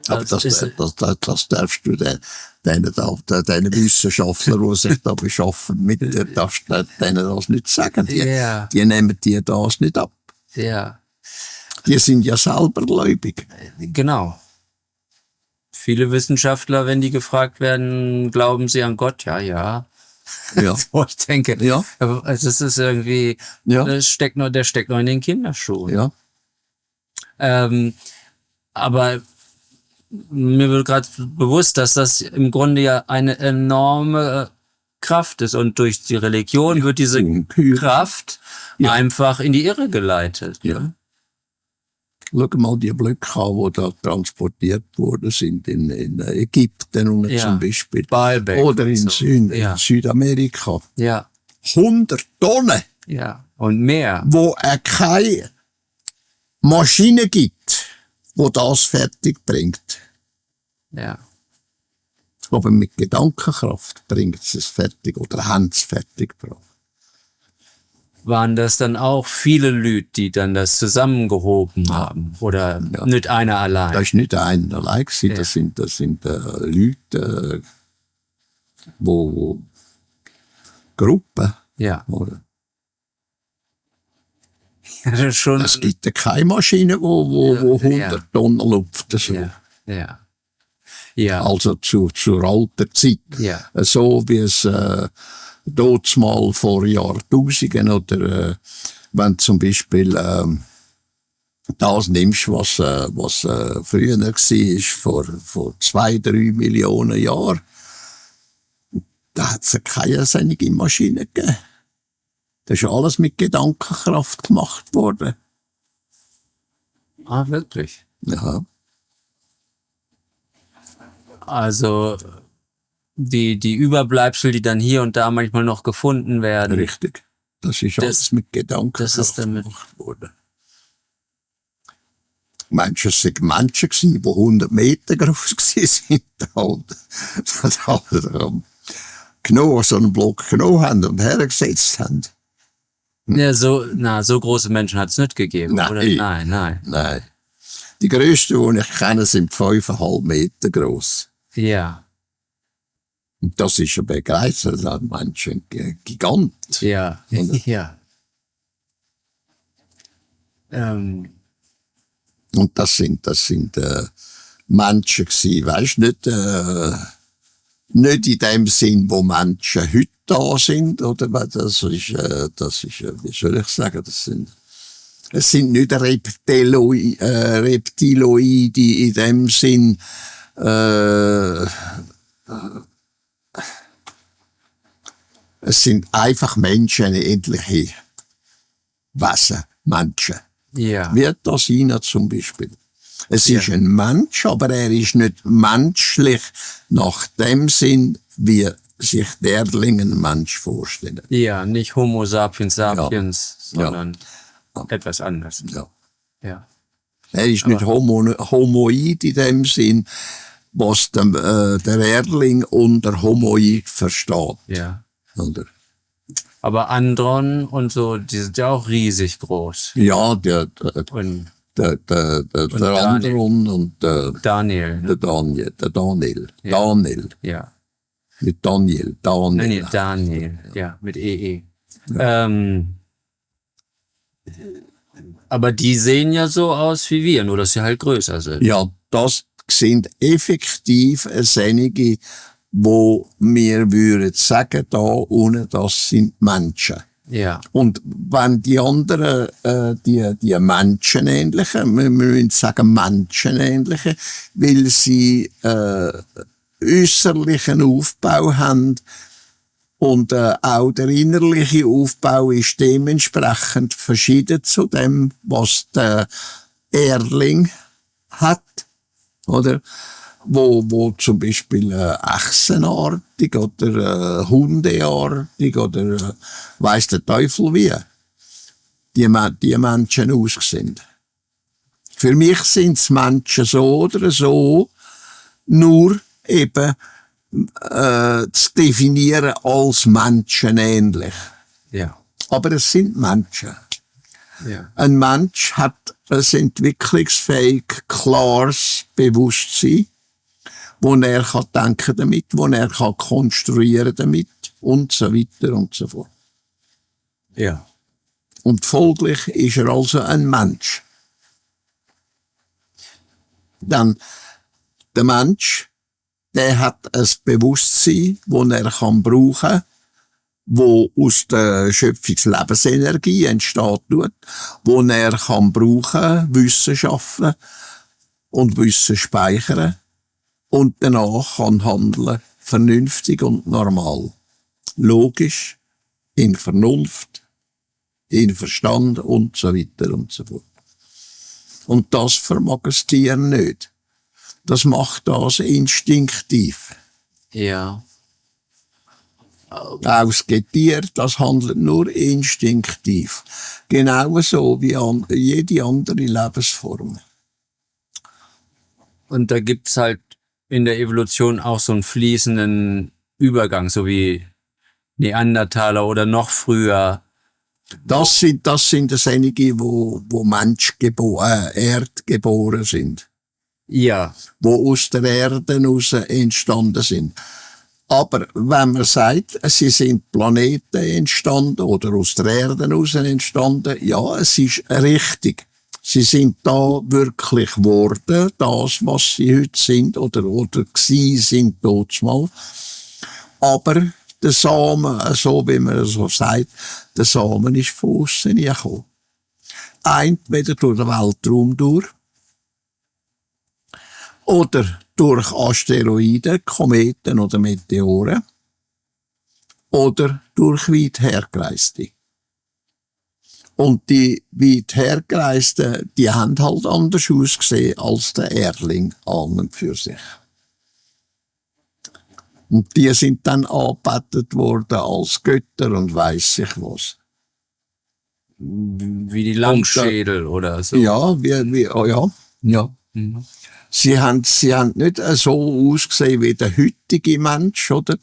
Aber das darfst du deinen Wissenschaftlern, die sich da beschaffen, darfst du denen das nicht sagen. Die nehmen dir das nicht ab. Ja. Die sind ja selber gläubig. Genau. Viele Wissenschaftler, wenn die gefragt werden, glauben sie an Gott? Ja. Ja. So, ich denke, Ja. Also das ist irgendwie, Ja. der steckt noch in den Kinderschuhen. Ja. Aber mir wird gerade bewusst, dass das im Grunde ja eine enorme Kraft ist und durch die Religion wird diese Kraft einfach in die Irre geleitet. Ja. Schau mal die Blöcke an, die da transportiert worden sind in Ägypten und Ja. zum Beispiel. Baalbek Oder und in, so. Ja. in Südamerika. Ja, 100 Tonnen, ja. Und mehr. wo keine Maschine gibt, die das fertig bringt. Ja. Aber mit Gedankenkraft bringt sie es fertig oder haben es fertig gebracht. Waren das dann auch viele Leute, die dann das zusammengehoben haben? Oder nicht einer allein? Das ist nicht einer allein gewesen, das sind Leute, wo Gruppen, Ja. oder? Das ist schon. Es gibt ja keine Maschine, wo 100 Tonnen lupft. So. Ja. Ja. Ja. Also zur alten Zeit. Ja. So wie es dort mal vor Jahrtausenden oder wenn zum Beispiel das nimmst, was früher war, vor 2-3 Millionen Jahren, da hat es keine solche Maschine gegeben. Das ist alles mit Gedankenkraft gemacht worden. Ah, wirklich? Ja. Also die Überbleibsel, die dann hier und da manchmal noch gefunden werden. Richtig. Das ist alles mit Gedankenkraft gemacht worden. Menschen sind Menschen gewesen, die 100 Meter groß sind. Genommen, so einen Block genommen haben und hergesetzt haben. Ja, so große Menschen hat es nicht gegeben, Nein. oder? Nein. Nein. Die grössten, die ich kenne, sind 5,5 Meter groß. Ja. Und das ist ein begeisterter Mensch, ein Gigant. Ja. Ja. Und das sind Menschen gewesen, weisst nicht in dem Sinn, wo Menschen heute da sind, oder? Das ist, wie soll ich sagen, es sind nicht Reptiloide in dem Sinn, es sind einfach Menschen, ähnliche Wesen, Menschen. Ja. Wie das Ina zum Beispiel. Es ist ein Mensch, aber er ist nicht menschlich nach dem Sinn, wie sich der Erling ein Mensch vorstellt. Ja, nicht Homo sapiens sapiens, sondern etwas anderes. Ja. Ja. Er ist nicht homoid in dem Sinn, was der Erling unter homoid versteht. Ja. Oder? Aber Andron und so, die sind ja auch riesig groß. Ja, der Und Andron und Daniel. der Daniel. Ja. Daniel. Ja. Mit Daniel. Nee, Daniel. Ja, mit EE. Aber die sehen ja so aus wie wir, nur dass sie halt größer sind. Ja, das sind effektiv einige, wo wir würden sagen, da unten, das sind Menschen. Ja. Und wenn die anderen, die Menschenähnlichen, wir müssen sagen Menschenähnliche, weil sie äußerlichen Aufbau haben und auch der innerliche Aufbau ist dementsprechend verschieden zu dem, was der Erling hat, oder? Wo zum Beispiel Echsenartig oder Hundeartig oder weiss der Teufel wie die Menschen aussehen. Für mich sind es Menschen so oder so, nur eben zu definieren als menschenähnlich. Ja. Aber es sind Menschen. Ja. Ein Mensch hat ein entwicklungsfähig, klares Bewusstsein, wo er kann denken damit, wo er kann konstruieren damit und so weiter und so fort. Ja. Und folglich ist er also ein Mensch. Dann der Mensch, der hat ein Bewusstsein, das er kann brauchen, wo aus der Schöpfungslebensenergie entsteht, wo er kann brauchen, Wissen schaffen und Wissen speichern und danach kann handeln, vernünftig und normal. Logisch, in Vernunft, in Verstand und so weiter und so fort. Und das vermag das Tier nicht. Das macht das instinktiv. Ja. Auch das Getier, das handelt nur instinktiv. Genauso wie jede andere Lebensform. Und da gibt's halt in der Evolution auch so einen fließenden Übergang, so wie Neandertaler oder noch früher. Das sind einige, wo erdgeboren sind. Ja, Wo aus der Erde raus entstanden sind. Aber wenn man sagt, sie sind Planeten entstanden oder aus der Erde raus entstanden, ja, es ist richtig. Sie sind da wirklich geworden, das, was sie heute sind oder gsi sind dort mal. Aber der Samen, so wie man so sagt, der Samen ist von aussen gekommen. Entweder durch den Weltraum durch, oder durch Asteroiden, Kometen oder Meteoren, oder durch weit hergereiste. Und die weit hergereisten, die haben halt anders ausgesehen als der Erdling an und für sich. Und die sind dann angebetet worden als Götter und weiss ich was. wie die Langschädel oder so. Ja, ja. Mhm. Sie haben nicht so ausgesehen wie der heutige Mensch, oder?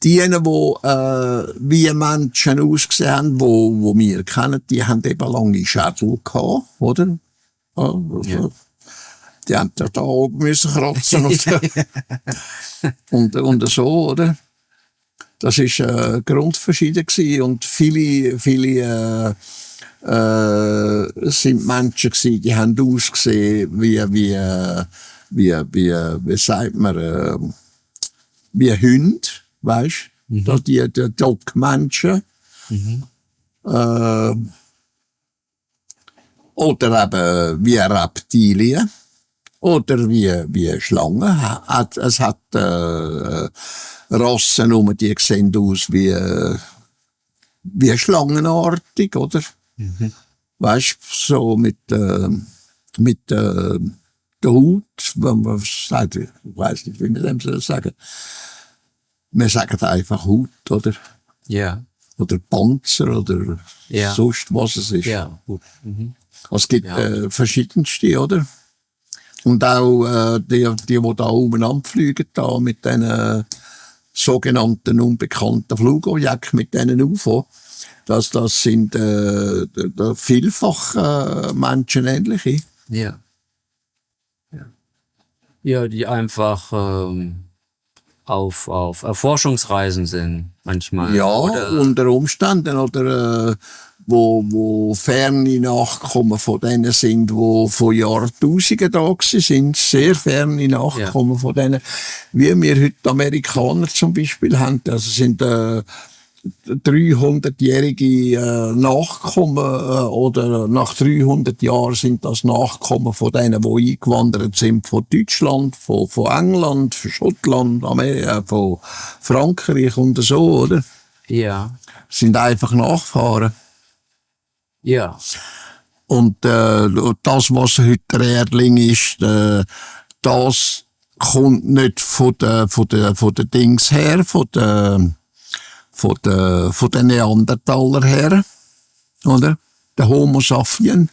Die wie Menschen ausgesehen haben, wo wir kennen, die haben eben lange Schädel gehabt, oder? Ja. Die haben da oben müssen kratzen und so, oder? Das ist grundverschieden gewesen und viele sind Menschen gewesen, die haben ausgesehen wie sagt man, wie Hunde, weisst? Mhm. Die Dockmenschen. Mhm. Oder eben wie Reptilien. Oder wie Schlangen. Es hat Rassen die sehen aus wie schlangenartig, oder? Mhm. Weißt so mit der Haut, wenn man sagt, ich weiss nicht, wie man dem sagen. Wir sagen einfach Haut, oder? Ja. Oder Panzer, oder sonst was es ist. Ja, gut. Mhm. Es gibt verschiedenste, oder? Und auch die da umeinander fliegen, da mit diesen sogenannten unbekannten Flugobjekten, mit diesen UFO, das sind vielfach menschenähnliche. Ja. Ja, die einfach auf Erforschungsreisen sind manchmal. Ja, oder? unter Umständen, oder wo ferne Nachkommen von denen sind, wo von Jahrtausenden da sind, sehr ferne Nachkommen von denen, wie wir heute Amerikaner zum Beispiel haben. Also sind 300-jährige Nachkommen oder nach 300 Jahren sind das Nachkommen von denen, die eingewandert sind von Deutschland, von England, von Schottland, von Frankreich und so, oder? Ja. Sind einfach Nachfahren. Ja. Und das, was heute der Erdling ist, das kommt nicht von den Dings her, von den Neandertaler her, oder? Der Homo sapien,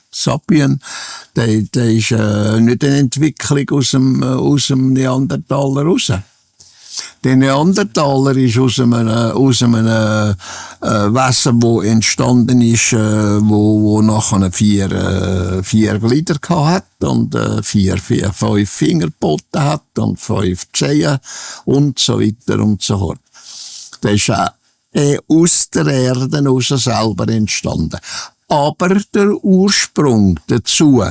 der ist nicht eine Entwicklung aus dem Neandertaler raus. Der Neandertaler ist aus einem Wesen, wo entstanden ist, wo nachher vier Glieder hat und 5 Fingerbotten hat und 5 Zehen und so weiter und so fort. Der ist aus der Erde raus selber entstanden. Aber der Ursprung dazu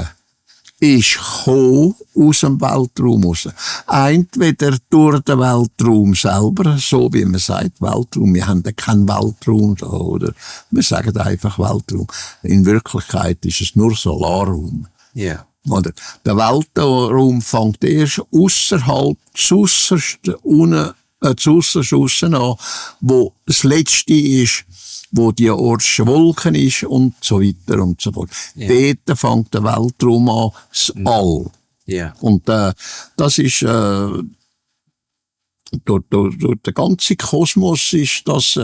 ist aus dem Weltraum raus. Entweder durch den Weltraum selber, so wie man sagt, Weltraum. Wir haben ja keinen Weltraum da, oder? Wir sagen einfach Weltraum. In Wirklichkeit ist es nur Solarraum. Ja. Oder? Der Weltraum fängt erst ausserhalb, zusserst aussen an, wo das Letzte ist, wo die Oortschen Wolken ist und so weiter und so fort. Ja. Dort fängt der Weltraum an, das All. Ja. Und das ist durch den ganzen Kosmos ist das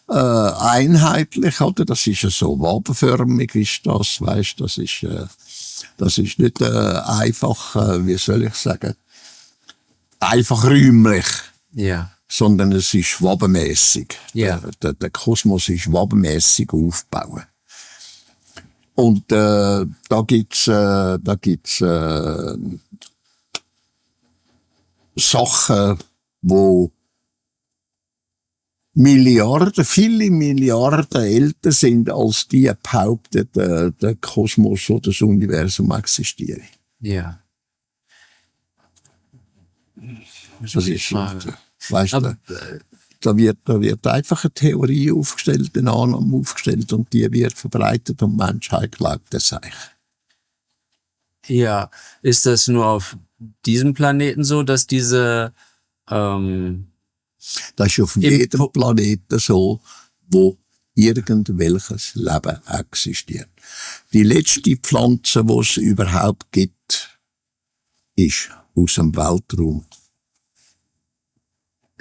einheitlich, oder? Das ist so wabenförmig, ist das, weißt? Das ist nicht einfach, wie soll ich sagen, einfach räumlich, Ja. sondern es ist wabenmäßig. Ja. Der Kosmos ist wabenmäßig aufgebaut. Und da gibt's Sachen, wo viele Milliarden älter sind, als die behaupten, der Kosmos oder das Universum existieren. Ja. Das ist Frage. Weißt Aber, du, da wird einfach eine Theorie aufgestellt, eine Annahme aufgestellt und die wird verbreitet und die Menschheit glaubt das eigentlich. ja, ist das nur auf diesem Planeten so, dass diese Das ist auf jedem Planeten so, wo irgendwelches Leben existiert. Die letzte Pflanze, die es überhaupt gibt, ist aus dem Weltraum.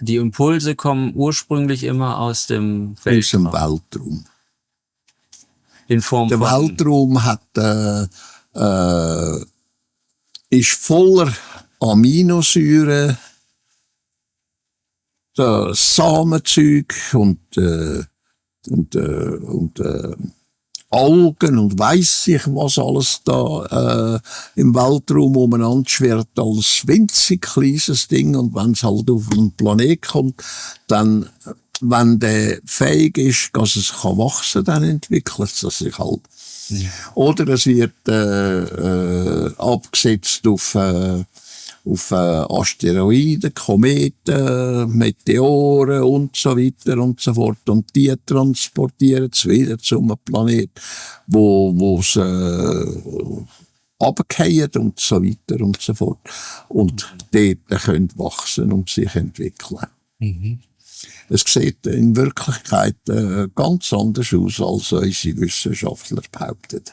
die Impulse kommen ursprünglich immer aus dem Weltraum. Aus dem Weltraum. In Form Der von Weltraum ist voller Aminosäuren, Samenzeug und Algen und weiss ich was alles da im Weltraum umeinander schwirrt als winzig kleines Ding und wenn es halt auf einen Planet kommt, dann wenn der fähig ist, dass es kann wachsen, dann entwickelt es sich halt. Ja. Oder es wird abgesetzt auf Asteroiden, Kometen, Meteoren und so weiter und so fort. Und die transportieren es wieder zum Planet, wo es runterfallen und so weiter und so fort. Und dort können wachsen und sich entwickeln. Mhm. Es sieht in Wirklichkeit ganz anders aus, als unsere Wissenschaftler behaupten.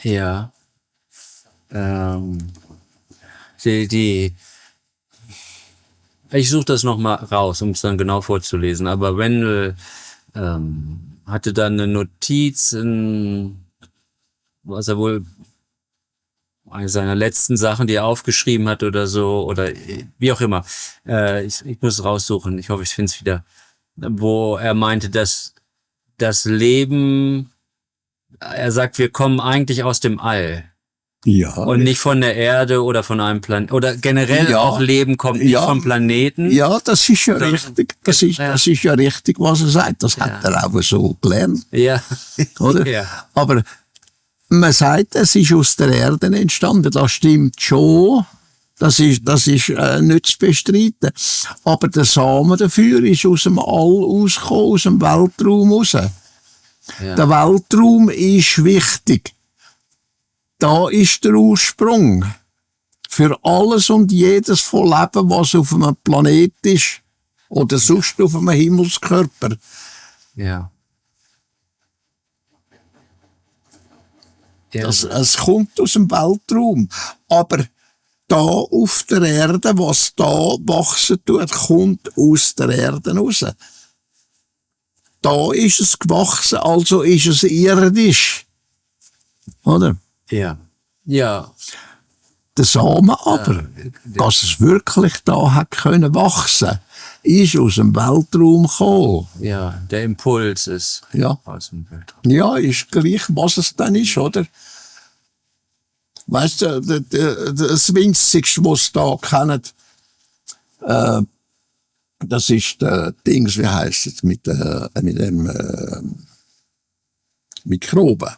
Ja. Ich suche das nochmal raus, um es dann genau vorzulesen. Aber Wendell hatte dann eine Notiz, was er wohl eine seiner letzten Sachen, die er aufgeschrieben hat oder so, oder wie auch immer. Ich muss es raussuchen, ich hoffe, ich finde es wieder. Wo er meinte, dass das Leben, er sagt, wir kommen eigentlich aus dem All. Ja. Und nicht von der Erde oder von einem Planeten. Oder generell auch Leben kommt nicht vom Planeten. Ja, das ist ja richtig. Das ist ja richtig, was er sagt. Das hat er auch so gelernt. Ja. Oder? Ja. Aber man sagt, es ist aus der Erde entstanden. Das stimmt schon. Das ist nicht zu bestreiten. Aber der Samen dafür ist aus dem All rausgekommen, aus dem Weltraum raus. Ja. Der Weltraum ist wichtig. Da ist der Ursprung für alles und jedes von Leben, was auf einem Planet ist oder sonst auf einem Himmelskörper. Ja. Es kommt aus dem Weltraum. Aber da auf der Erde, was da wachsen tut, kommt aus der Erde raus. Da ist es gewachsen, also ist es irdisch. Oder? Ja. Ja. Der Samen aber, dass es wirklich da hat können wachsen, ist aus dem Weltraum gekommen. Ja, der Impuls ist aus dem Weltraum. Ja, ist gleich, was es dann ist, oder? Weißt du, das Winzigste, was sie da kennen, das ist der Dings, wie heisst es, mit dem Mikroben.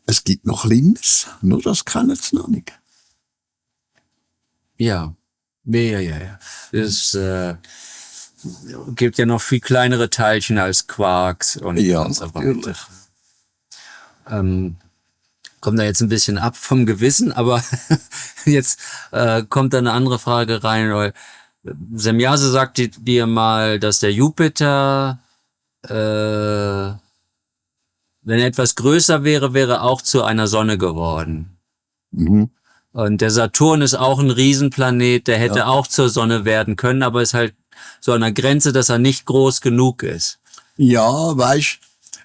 Es gibt noch Kleines, nur das kennen sie noch nicht. Ja. Es gibt ja noch viel kleinere Teilchen als Quarks und so weiter. Kommt da jetzt ein bisschen ab vom Gewissen, aber jetzt kommt da eine andere Frage rein, weil Semjase sagte dir mal, dass der Jupiter, wenn er etwas größer wäre, wäre auch zu einer Sonne geworden. Mhm. Und der Saturn ist auch ein Riesenplanet, der hätte auch zur Sonne werden können, aber ist halt so an der Grenze, dass er nicht groß genug ist. Ja, weisst,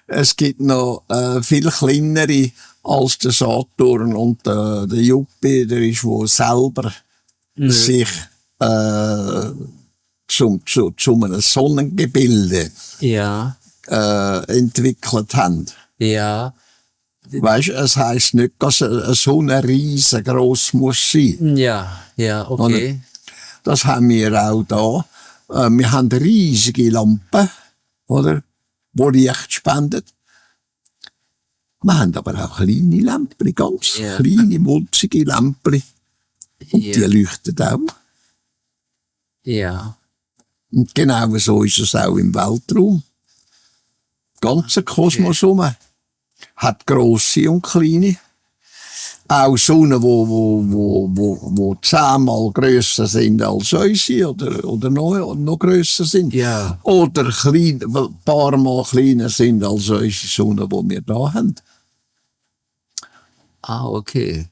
es gibt noch viel kleinere als der Saturn und der Jupiter ist, wo selber sich zu einem Sonnengebilde Ja, entwickelt haben. ja, Weisst, es heisst nicht, dass eine Sonne riesengroß muss sein. ja, okay. Das haben wir auch da. Wir haben riesige Lampen, oder? Die Licht spenden. Wir haben aber auch kleine Lampen, ganz kleine, mulzige Lampen. Und die leuchten auch. Ja, Und genau so ist es auch im Weltraum. Ganzer Kosmos herum hat grosse und kleine. Auch Sonnen, wo 10-mal grösser sind als unsere oder noch grösser sind. Ja. Oder ein paar Mal kleiner sind als unsere Sonnen, die wir da haben. Okay.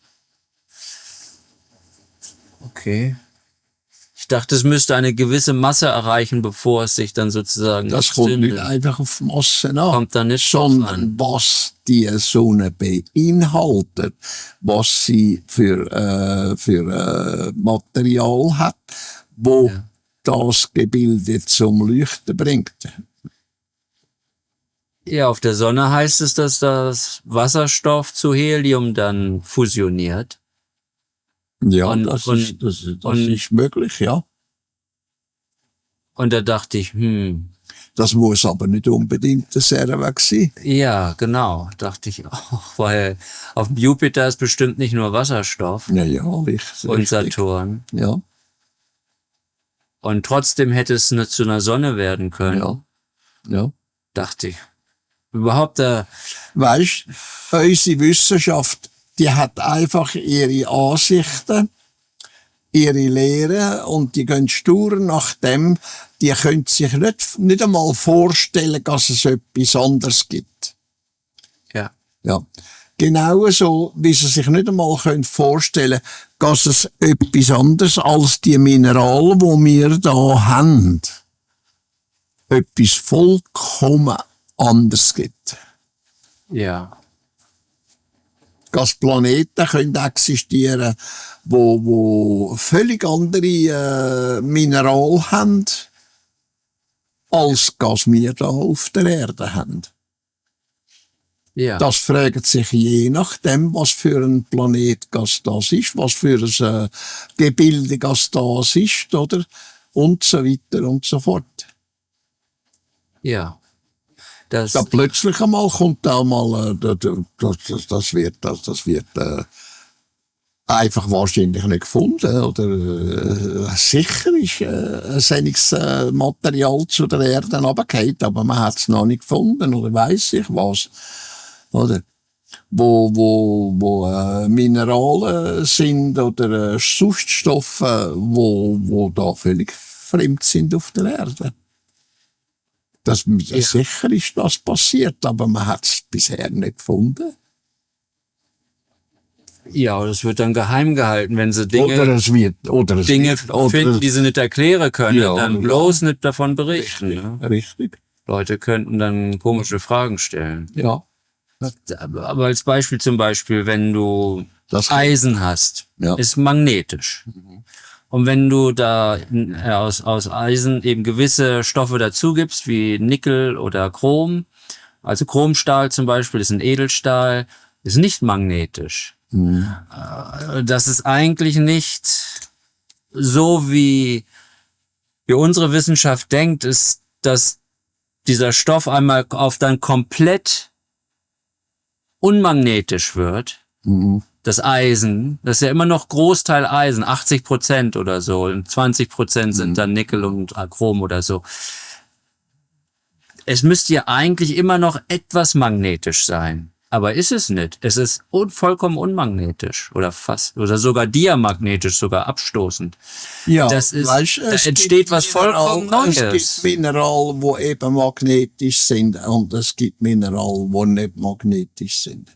Okay. Ich dachte, es müsste eine gewisse Masse erreichen, bevor es sich dann sozusagen Das kommt entzündet. nicht einfach auf Masse an, Kommt da nicht drauf sondern an. was die Sonne beinhaltet, was sie für Material hat, wo das Gebilde zum Leuchten bringt. Ja, auf der Sonne heißt es, dass das Wasserstoff zu Helium dann fusioniert. Ja, Und- das und- ist möglich, ja. Und da dachte ich, Das muss aber nicht unbedingt der Serweg sein. ja, genau, dachte ich auch, weil auf dem Jupiter ist bestimmt nicht nur Wasserstoff Ja, richtig. und Saturn. Ja, Und trotzdem hätte es zu einer Sonne werden können, ja, ja. dachte ich. Überhaupt, Weisst, unsere Wissenschaft, die hat einfach ihre Ansichten, ihre Lehren und die gehen stur nach dem, die können sich nicht einmal vorstellen, dass es etwas anderes gibt. ja, Ja. Genauso, wie sie sich nicht einmal vorstellen können, dass es etwas anderes als die Minerale, die wir da haben, etwas vollkommen anderes gibt. ja, Dass Planeten können existieren, wo völlig andere Minerale haben, als was wir da auf der Erde haben. ja, Das fragt sich je nachdem, was für ein Planet das ist, was für ein Gebilde das ist, oder? Und so weiter und so fort. ja. Das, Da plötzlich einmal kommt da mal, das wird einfach wahrscheinlich nicht gefunden, oder sicher ist ein solches Material zu der Erde runtergefallen, aber man hat es noch nicht gefunden, oder weiss ich was, oder? Wo Minerale sind oder Substoffe, wo da völlig fremd sind auf der Erde. Sicher ist das passiert, aber man hat es bisher nicht gefunden. ja, das wird dann geheim gehalten, wenn sie Dinge Dinge finden, die sie nicht erklären können, Ja, dann ja. bloß nicht davon berichten. Ne? Richtig. Leute könnten dann komische Fragen stellen. Ja. Aber als Beispiel zum Beispiel, wenn du Das Eisen hast, Ja. ist magnetisch. Und wenn du da aus Eisen eben gewisse Stoffe dazugibst, wie Nickel oder Chrom, also Chromstahl zum Beispiel ist ein Edelstahl, ist nicht magnetisch. Das ist eigentlich nicht so, wie unsere Wissenschaft denkt, ist, dass dieser Stoff einmal auf dann komplett unmagnetisch wird. Das Eisen, das ist ja immer noch Großteil Eisen, 80% oder so, und 20% sind dann Nickel und Chrom oder so. Es müsste ja eigentlich immer noch etwas magnetisch sein. Aber ist es nicht. Es ist vollkommen unmagnetisch oder fast oder sogar diamagnetisch, sogar abstoßend. Ja, Das ist, weisst, da es entsteht gibt was vollkommen Es Neues. gibt Minerale, die eben magnetisch sind und es gibt Minerale, die nicht magnetisch sind.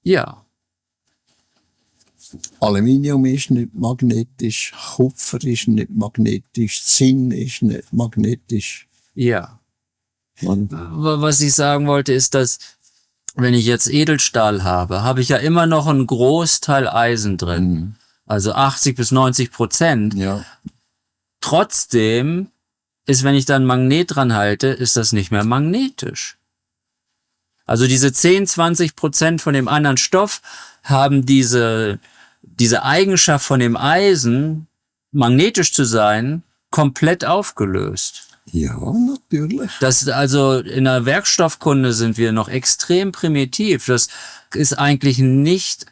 Ja, Aluminium ist nicht magnetisch, Kupfer ist nicht magnetisch, Zinn ist nicht magnetisch. ja. Und Was ich sagen wollte, ist, dass wenn ich jetzt Edelstahl habe, habe ich ja immer noch einen Großteil Eisen drin. Also 80-90%. ja, Trotzdem ist, wenn ich dann ein Magnet dran halte, ist das nicht mehr magnetisch. Also diese 10-20% von dem anderen Stoff haben diese Eigenschaft von dem Eisen, magnetisch zu sein, komplett aufgelöst. ja, natürlich. Das, also in der Werkstoffkunde sind wir noch extrem primitiv. Das ist eigentlich nicht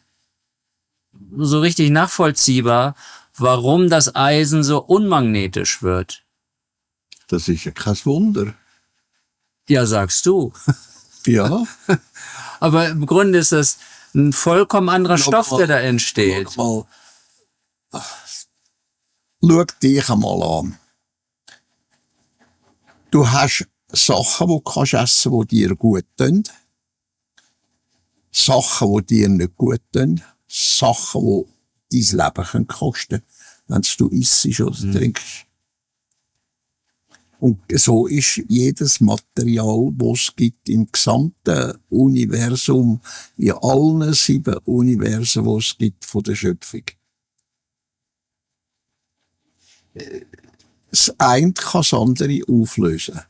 so richtig nachvollziehbar, warum das Eisen so unmagnetisch wird. Das ist ja kein Wunder. Ja, sagst du. Ja, Aber im Grunde ist das ein vollkommen anderer Stoff, der da entsteht. schau dich einmal an. Du hast Sachen, die du kannst essen, die dir gut tun. Sachen, die dir nicht gut tun. Sachen, die dein Leben kosten können, wenn du isst oder trinkst. Und so ist jedes Material, das es gibt im gesamten Universum, in allen 7 Universen, die es gibt von der Schöpfung. Das eine kann das andere auflösen.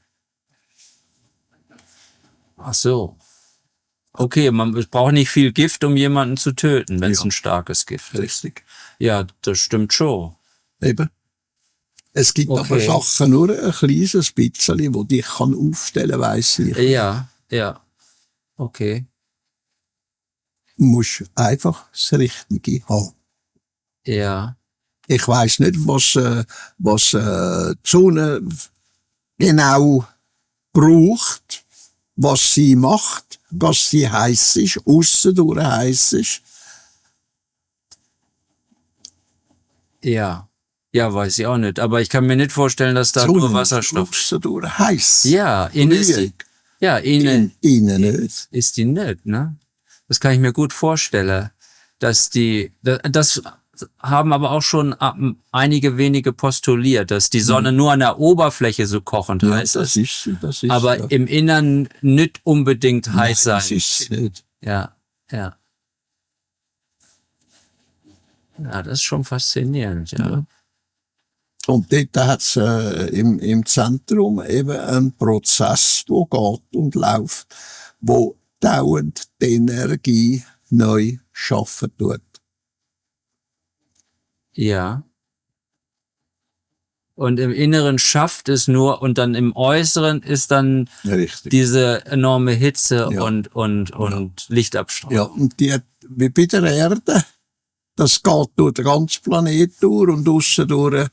Ach so. Okay, man braucht nicht viel Gift, um jemanden zu töten, wenn es ein starkes Gift ist. Richtig. Ja, das stimmt schon. Eben. Es gibt aber Sachen nur ein kleines bisschen, wo dich kann aufstellen, weiss ich. Ja, ja. Okay. Du musst einfach das Richtige haben. Ja. Ich weiss nicht, was die Sonne genau braucht, was sie macht, was sie heiß ist, aussendurch heiß ist. Ja. Ja, weiß ich auch nicht. Aber ich kann mir nicht vorstellen, dass da nur Wasserstoff ist. Aussendurch heiß. Ja, innen ist die, ja, innen Innen nicht. ist die nicht, ne? Das kann ich mir gut vorstellen, dass das haben aber auch schon einige wenige postuliert, dass die Sonne nur an der Oberfläche so kochend Ja, heiß ist, das ist aber ja. im Innern nicht unbedingt heiß sein. Das ist nicht. Ja, ja. Ja, das ist schon faszinierend, ja. Und dort hat's im Zentrum eben einen Prozess, der geht und läuft, wo dauernd die Energie neu schaffen tut. Ja. Und im Inneren schafft es nur und dann im Äußeren ist dann Richtig. diese enorme Hitze Ja. und Lichtabstrahlung. Ja, und die, wie bei der Erde, das geht durch den ganzen Planet durch und aussen durch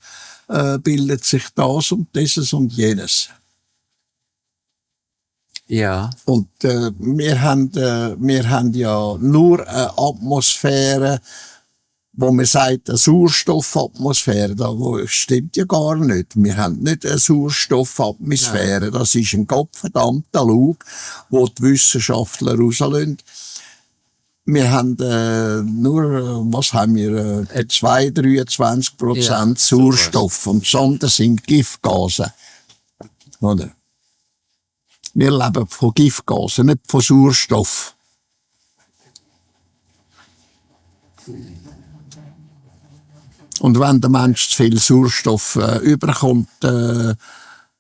bildet sich das und dieses und jenes. Ja, Und wir haben ja nur eine Atmosphäre, wo man sagt, eine Sauerstoffatmosphäre, das stimmt ja gar nicht. Wir haben nicht eine Sauerstoffatmosphäre, das ist ein gottverdammter Lug, wo die Wissenschaftler rauslassen. Wir haben nur, was haben wir, 2-23% Ja, Sauerstoff und das andere sind Giftgase. Oder? Wir leben von Giftgasen, nicht von Sauerstoff. Und wenn der Mensch zu viel Sauerstoff überkommt,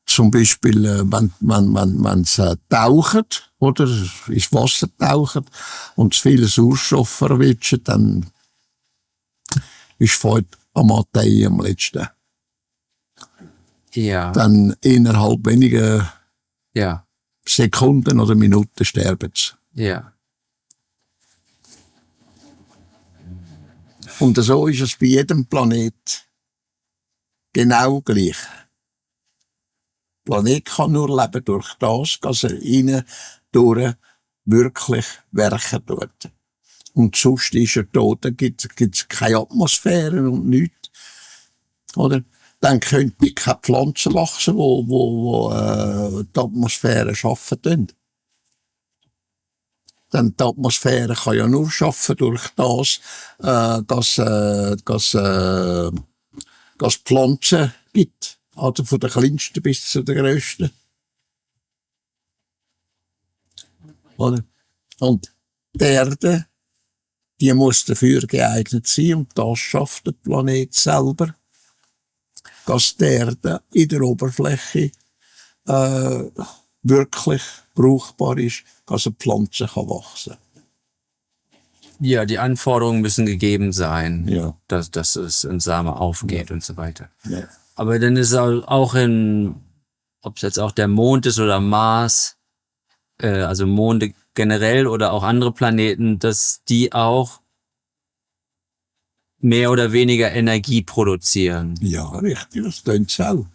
zum Beispiel, wenn es taucht, oder ins Wasser taucht und zu viel Sauerstoff verwitscht, dann ist Feuer am Matei am letzten. ja, Dann innerhalb weniger ja, Sekunden oder Minuten sterben sie. ja. Und so ist es bei jedem Planet genau gleich. Der Planet kann nur leben durch das, dass er innen durch wirklich werken tut. Und sonst ist er tot, da gibt's keine Atmosphäre und nichts. Oder? Dann könnte keine Pflanzen wachsen, wo die Atmosphäre schaffen tun. Denn die Atmosphäre kann ja nur schaffen durch das, dass Pflanzen gibt. Also von der kleinsten bis zu der grössten. Oder? Und die Erde, die muss dafür geeignet sein, und das schafft der Planet selber, dass die Erde in der Oberfläche wirklich brauchbar ist, dass eine Pflanze wachsen kann. Ja, die Anforderungen müssen gegeben sein, Ja. dass es ein Same aufgeht und so weiter. Ja. Aber dann ist auch ob es jetzt auch der Mond ist oder Mars, also Monde generell oder auch andere Planeten, dass die auch mehr oder weniger Energie produzieren. Ja, richtig, das tun sie auch.